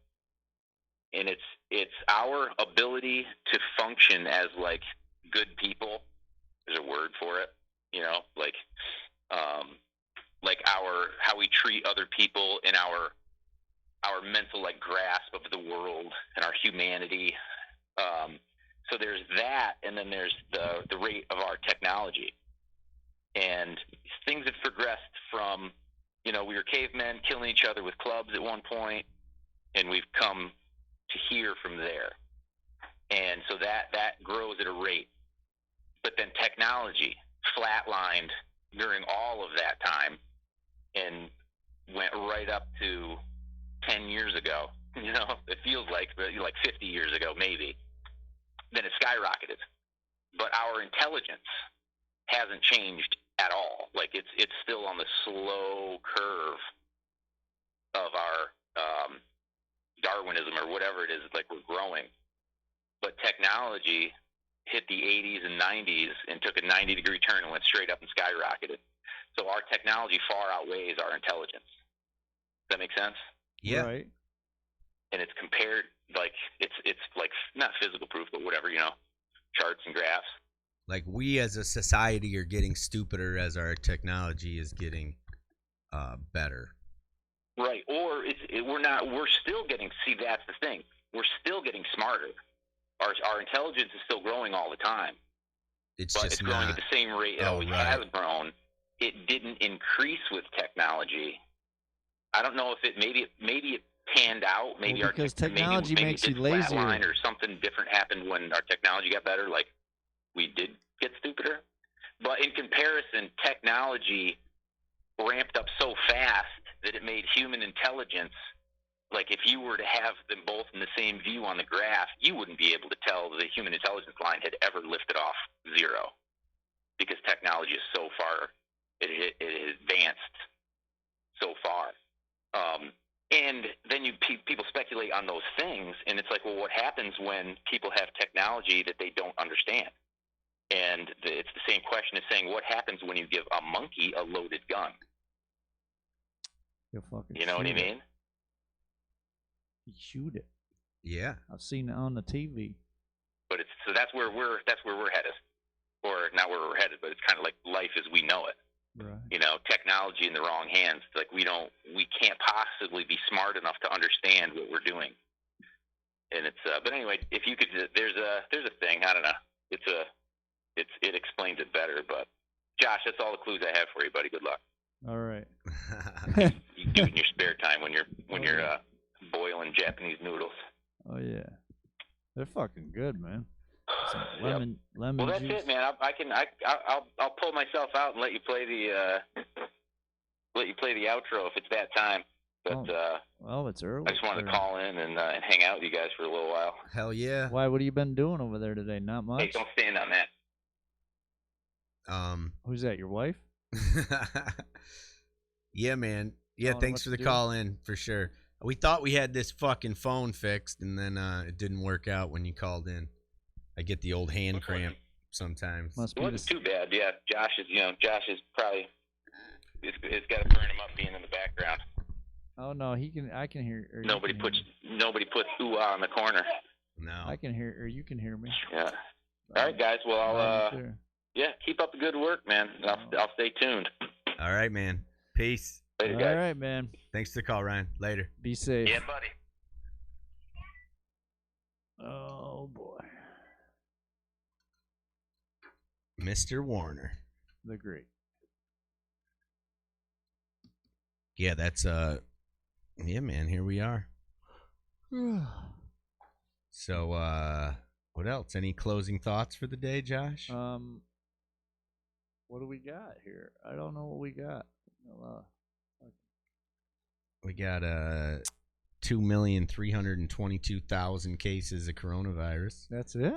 and it's our ability to function as like good people. There's a word for it, like how we treat other people and our mental like grasp of the world and our humanity. So there's that, and then there's the rate of our technology. And things have progressed from, we were cavemen killing each other with clubs at one point, and we've come to here from there. And so that grows at a rate. But then technology flatlined during all of that time and went right up to 10 years ago. It feels like 50 years ago, maybe. Then it skyrocketed. But our intelligence hasn't changed at all. Like it's still on the slow curve of our Darwinism or whatever it is. Like we're growing, but technology hit the 80s and 90s and took a 90-degree turn and went straight up and skyrocketed. So our technology far outweighs our intelligence. Does that make sense? Yeah. Right. And it's compared like it's like not physical proof, but whatever, charts and graphs. Like we as a society are getting stupider as our technology is getting better. Right. Or we're still getting, see, that's the thing. We're still getting smarter. Our intelligence is still growing all the time. It's but just it's growing not. at the same rate it always has grown. It didn't increase with technology. I don't know if maybe it panned out. Maybe because technology maybe makes it you did lazier. flatline or something different happened when our technology got better. Like we did get stupider. But in comparison, technology ramped up so fast that it made human intelligence, like if you were to have them both in the same view on the graph, you wouldn't be able to tell the human intelligence line had ever lifted off zero, because technology is so far, it advanced so far. And then people speculate on those things, and it's like, well, what happens when people have technology that they don't understand? And it's the same question as saying, what happens when you give a monkey a loaded gun? You know what I mean? You shoot it. Yeah. I've seen it on the TV. But so that's where we're headed, or not where we're headed, but it's kind of like life as we know it. Right. Technology in the wrong hands. Like we can't possibly be smart enough to understand what we're doing. And it's but anyway, if you could, there's a thing. I don't know. It explains it better. But Josh, that's all the clues I have for you, buddy. Good luck. All right. You do it in your spare time when you're boiling Japanese noodles. Oh yeah, they're fucking good, man. Some lemon Well, that's juice. it, man. I'll pull myself out and let you play the outro if it's that time. But well, it's early. I just wanted to call in and hang out with you guys for a little while. Hell yeah. Why? What have you been doing over there today? Not much. Hey, don't stand on that. Who's that? Your wife? Yeah, man. Yeah, thanks for the call in, for sure. We thought we had this fucking phone fixed, and then it didn't work out when you called in. I get the old hand cramp sometimes. Must It be wasn't too bad. Yeah, Josh is probably it's got to burn him up being in the background. Oh no, he can. I can hear. Nobody puts ooh-ah in the corner. No. I can hear, or you can hear me. Yeah. All right, guys. Well, I'll keep up the good work, man. I'll stay tuned. All right, man. Peace. Later, guys. All right, man. Thanks for the call, Ryan. Later. Be safe. Yeah, buddy. Oh boy. Mr. Warner. The great. Yeah, that's yeah, man, here we are. So what else? Any closing thoughts for the day, Josh? What do we got here? I don't know what we got. We got 2,322,000 cases of coronavirus. That's it?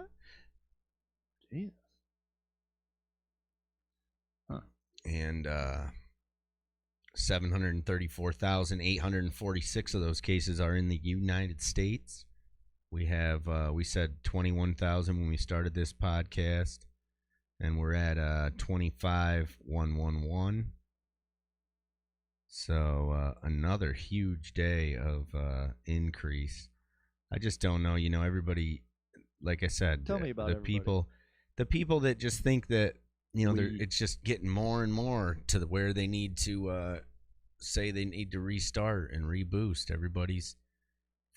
Jeez. Huh. And 734,846 of those cases are in the United States. We have we said 21,000 when we started this podcast, and we're at 25,111. So another huge day of increase. I just don't know. You know, everybody, like I said, Tell me about the everybody. people that just think that, you know, it's just getting more and more to where they need to say they need to restart and reboost. Everybody's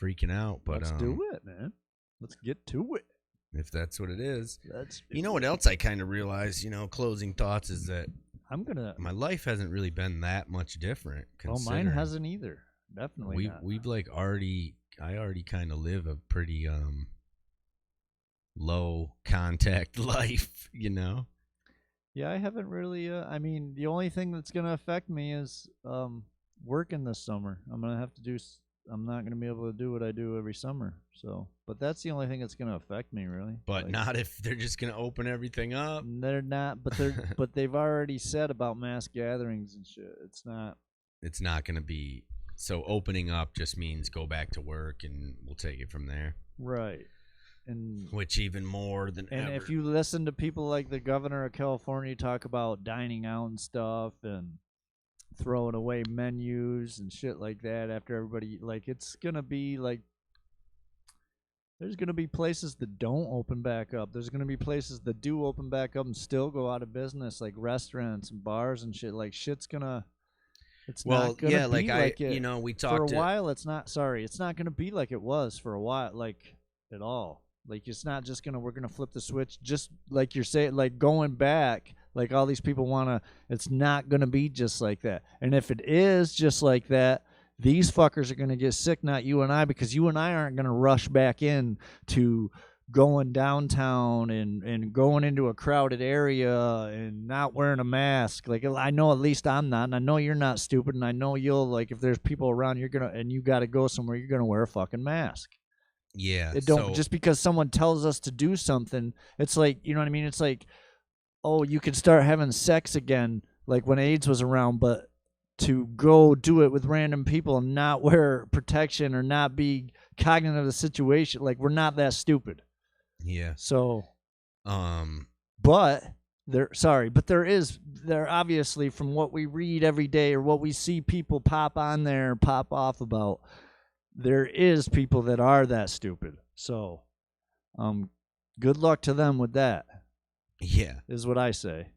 freaking out. But let's do it, man. Let's get to it. If that's what it is. That's You know what else I kind of realized, you know, closing thoughts, is that my life hasn't really been that much different. Oh, mine hasn't either. Definitely not. We've like I already kind of live a pretty low contact life, you know. Yeah, I haven't really. I mean, the only thing that's gonna affect me is working this summer. I'm gonna have to do. I'm not gonna be able to do what I do every summer. So, but that's the only thing that's gonna affect me, really. But like, not if they're just gonna open everything up. They're not. But they're. But they've already said about mass gatherings and shit. It's not. It's not gonna be. So opening up just means go back to work, and we'll take it from there. Right. And which even more than and ever. if you listen to people like the governor of California talk about dining out and stuff and throwing away menus and shit like that after everybody, like, it's gonna be like there's gonna be places that don't open back up. There's gonna be places that do open back up and still go out of business, like restaurants and bars and shit. Like, shit's gonna. It's not gonna be like it. You know, we talked for a while. It's not. Sorry, it's not gonna be like it was for a while, like at all. Like, it's not just we're gonna flip the switch, just like you're saying, like going back, like all these people wanna. It's not gonna be just like that. And if it is just like that, these fuckers are gonna get sick, not you and I, because you and I aren't gonna rush back in to going downtown and going into a crowded area and not wearing a mask. Like, I know at least I'm not, and I know you're not stupid, and I know you'll, like, if there's people around, you're gonna, and you got to go somewhere, you're gonna wear a fucking mask. Yeah. It don't just because someone tells us to do something. It's like, you know what I mean? It's like, oh, you can start having sex again, like when AIDS was around, but to go do it with random people and not wear protection or not be cognizant of the situation, like, we're not that stupid. Yeah. So, but there obviously, from what we read every day or what we see people pop on there, pop off about, there is people that are that stupid. So, good luck to them with that. Yeah, is what I say.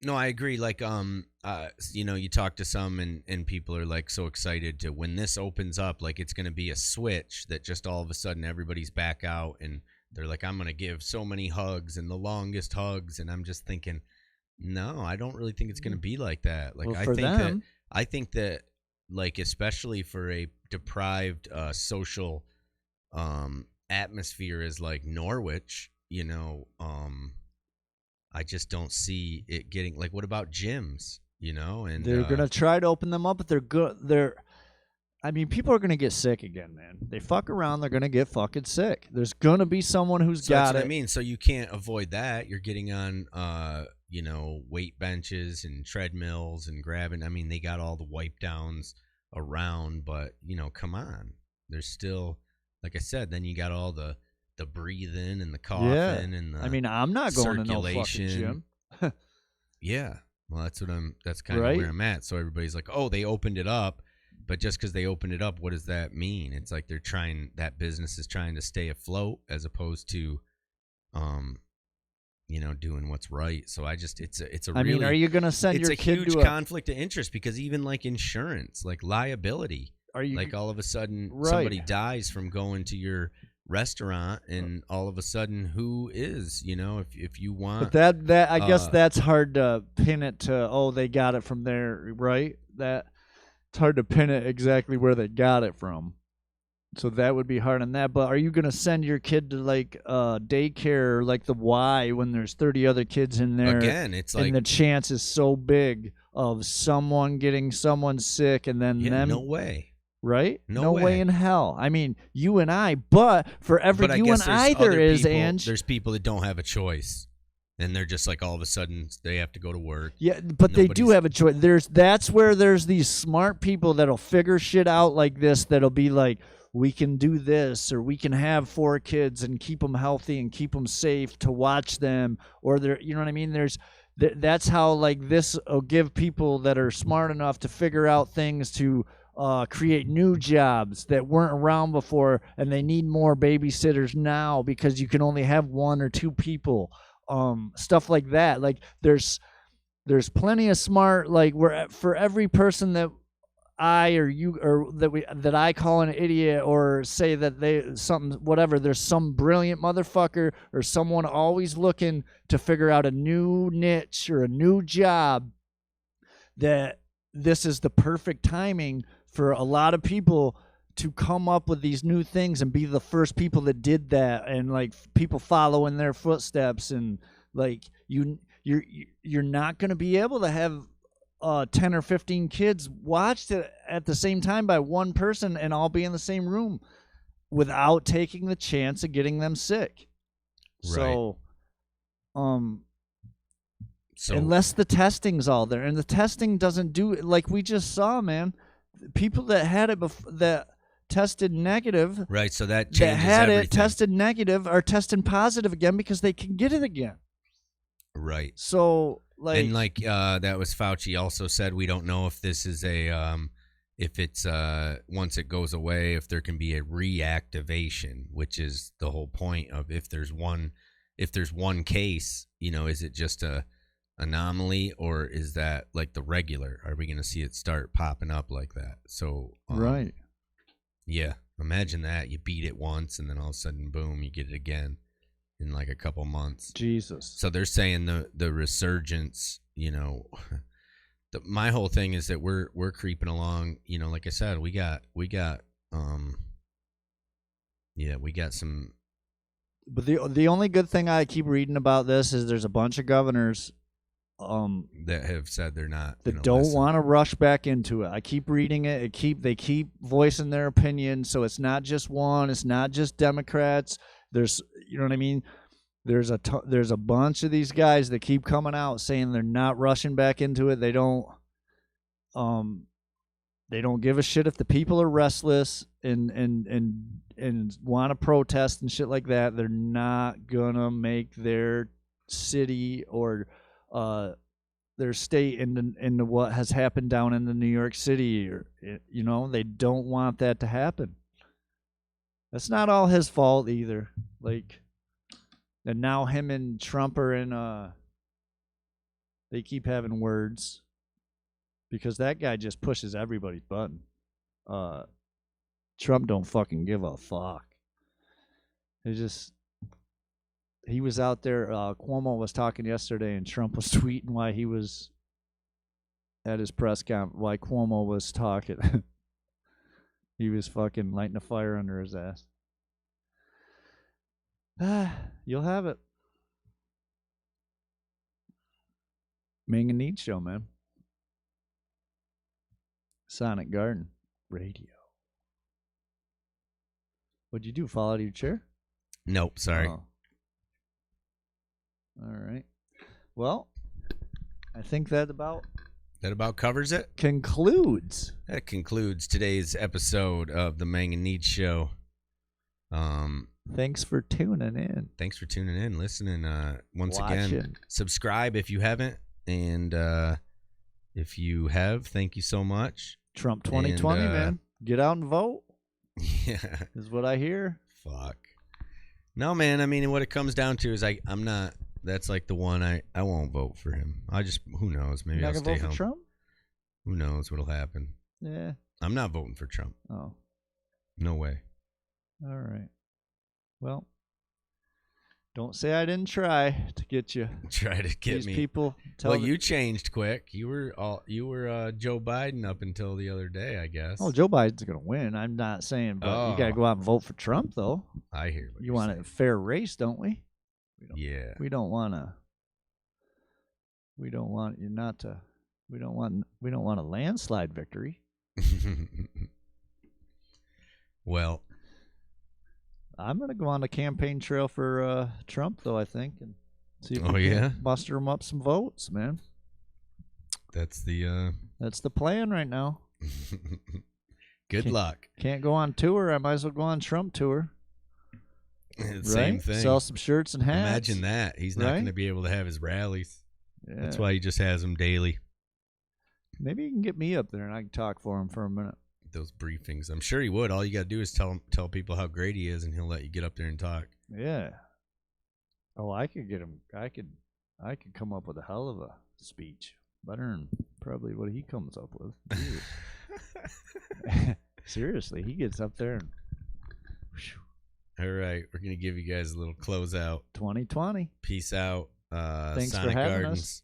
No, I agree. Like, you know, you talk to some and people are like so excited to when this opens up, like it's going to be a switch that just all of a sudden everybody's back out and they're like, I'm going to give so many hugs and the longest hugs. And I'm just thinking, no, I don't really think it's going to be like that. Like, well, I think that like, especially for a deprived social atmosphere is like Norwich, you know, I just don't see it getting, like, what about gyms, you know? And they're going to try to open them up, but they're good. I mean, people are going to get sick again, man. They fuck around, they're going to get fucking sick. There's going to be someone who's got that's it. What I mean, so you can't avoid that. You're getting on, you know, weight benches and treadmills and grabbing. I mean, they got all the wipe downs around, but, you know, come on. There's still, like I said, then you got all the breathing and the coughing and the, I mean, I'm not going to no fucking gym. Yeah. Well, that's kind of where I'm at. So everybody's like, oh, they opened it up. But just because they opened it up, what does that mean? It's like that business is trying to stay afloat as opposed to, you know, doing what's right. So I mean, are you going to send your kid to It's a huge conflict of interest because even like insurance, like liability, like all of a sudden somebody dies from going to your restaurant, and all of a sudden, who is, if you want. But that I guess that's hard to pin it to. They got it from there, right? That it's hard to pin it exactly where they got it from. So that would be hard on that. But are you gonna send your kid to like daycare, like the Y, when there's 30 other kids in there? Again, it's like, and the chance is so big of someone getting someone sick, and then them. No way. Right? No way in hell. I mean, you and I, but for every But I you guess and there's I, there other is, people, Ange. There's people that don't have a choice, and they're just like, all of a sudden they have to go to work. Yeah, but they do have a choice. That's where there's these smart people that'll figure shit out like this. That'll be like, we can do this, or we can have 4 kids and keep them healthy and keep them safe to watch them, or they're, you know what I mean? That's how like this will give people that are smart enough to figure out things to create new jobs that weren't around before, and they need more babysitters now because you can only have 1 or 2 people. Stuff like that. Like there's plenty of smart, like for every person that I or you or that I call an idiot or say that whatever, there's some brilliant motherfucker or someone always looking to figure out a new niche or a new job, that this is the perfect timing for a lot of people to come up with these new things and be the first people that did that, and like people follow in their footsteps, and like you're not going to be able to have 10 or 15 kids watched at the same time by one person and all be in the same room without taking the chance of getting them sick. Right. So unless the testing's all there, and the testing doesn't do it, like we just saw, man, people that had it that tested negative, right? So that changes everything. Tested negative are testing positive again because they can get it again. Right. So and that was Fauci also said, we don't know if this is if it's once it goes away, if there can be a reactivation, which is the whole point of if there's one case, is it just a anomaly, or is that like the regular? Are we going to see it start popping up like that? So right. Yeah, imagine that. You beat it once, and then all of a sudden, boom, you get it again in like a couple months. Jesus. So they're saying the resurgence, my whole thing is that we're creeping along, like I said, we got some. But the only good thing I keep reading about this is there's a bunch of governors that have said they're not, that don't want to rush back into it. I keep reading it. They keep voicing their opinion. So it's not just one. It's not just Democrats. There's, you know what I mean? There's a bunch of these guys that keep coming out saying they're not rushing back into it. They don't give a shit if the people are restless and want to protest and shit like that. They're not gonna make their city or their state into what has happened down in the New York City, or they don't want that to happen. That's not all his fault either. Like, and now him and Trump are in they keep having words because that guy just pushes everybody's button. Trump don't fucking give a fuck. He was out there. Cuomo was talking yesterday, and Trump was tweeting why he was at his press conference. Why Cuomo was talking. He was fucking lighting a fire under his ass. You'll have it. Ming and Neads Show, man. Sonic Garden Radio. What'd you do? Fall out of your chair? Nope, sorry. Oh. All right. Well, I think that about covers it. Concludes. That concludes today's episode of the Mang and Neads Show. Thanks for tuning in. Thanks for tuning in, listening. Once Watching. Again, subscribe if you haven't, and if you have, thank you so much. Trump 2020, man. Get out and vote. Yeah, is what I hear. Fuck. No, man. I mean, what it comes down to is I'm not. That's like the one I won't vote for him. Who knows? Maybe I'll stay home. For Trump? Who knows what'll happen? Yeah. I'm not voting for Trump. Oh. No way. All right. Well, don't say I didn't try to get you. Try to get These me. people. Well, you changed quick. You were Joe Biden up until the other day, I guess. Oh, Joe Biden's gonna win. I'm not saying, but you gotta go out and vote for Trump, though. I hear what You you're want saying. a fair race, don't we? Yeah. We don't want to. We don't want you not to. We don't want a landslide victory. Well, I'm gonna go on the campaign trail for Trump, though. I think, and see if Oh, we yeah? can muster him up some votes, man. that's the That's the plan right now. good luck. Can't go on tour. I might as well go on Trump tour. Same Right? thing. Sell some shirts and hats. Imagine that. He's not Right? going to be able to have his rallies. Yeah. That's why he just has them daily. Maybe you can get me up there and I can talk for him for a minute. Those briefings. I'm sure he would. All you got to do is tell people how great he is, and he'll let you get up there and talk. Yeah. Oh, I could get him. I could come up with a hell of a speech. Better than probably what he comes up with. Seriously, he gets up there and whew, All right, we're gonna give you guys a little closeout. 2020. Peace out. Thanks for Sonic having Gardens. us.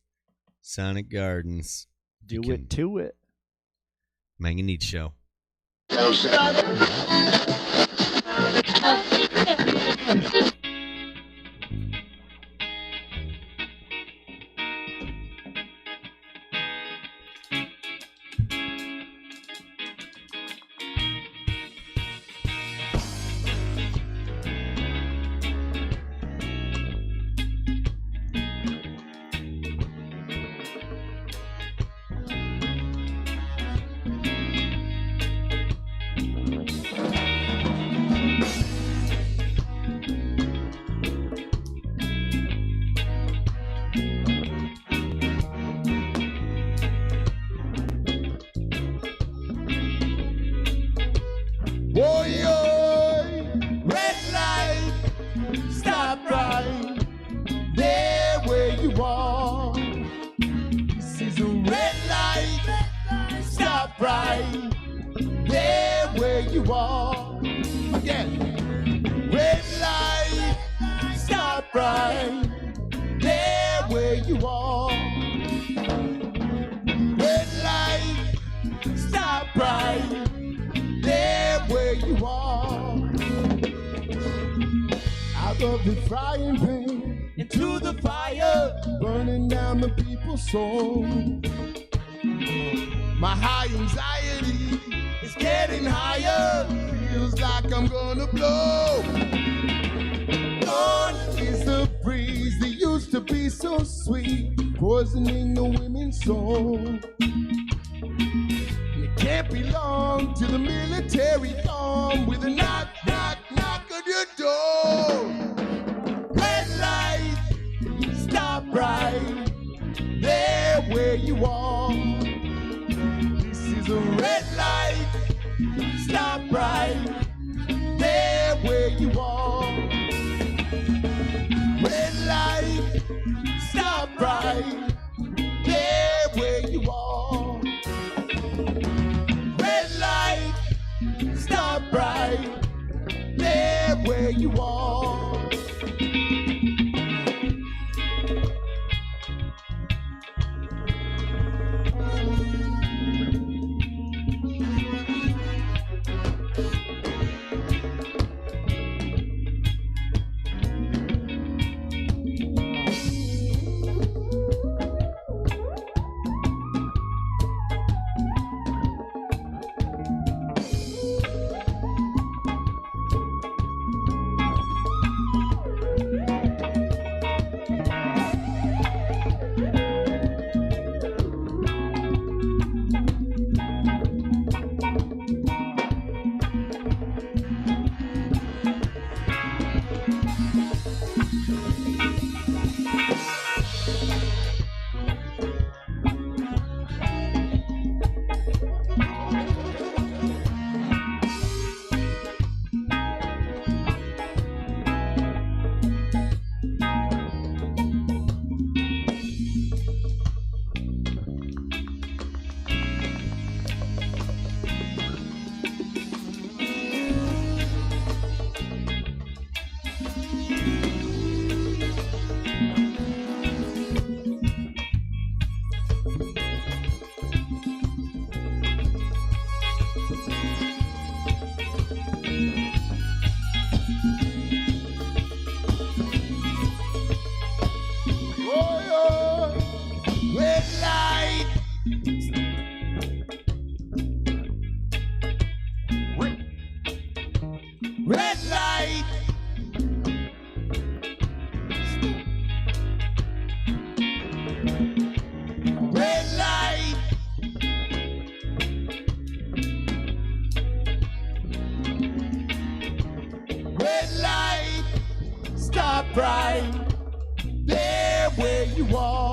Sonic Gardens. Do You it to it. mAng and Neads Show. Red light, stop right there where you are. This is a red light, stop right there where you are. Again, red light, stop right there where you are. Red light, stop right there where you are. Out of the frying pan into the fire, burning down the people's soul. My high anxiety is getting higher, feels like I'm gonna blow. Gone is the breeze that used to be so sweet, poisoning the women's soul. It can't be long till the military come with a knock, knock, knock on your door. Red light, stop right there where you are. This is a red light, stop right there where you are. Red light, stop right there where you are. Red light, stop right there where you are. bright there where you are.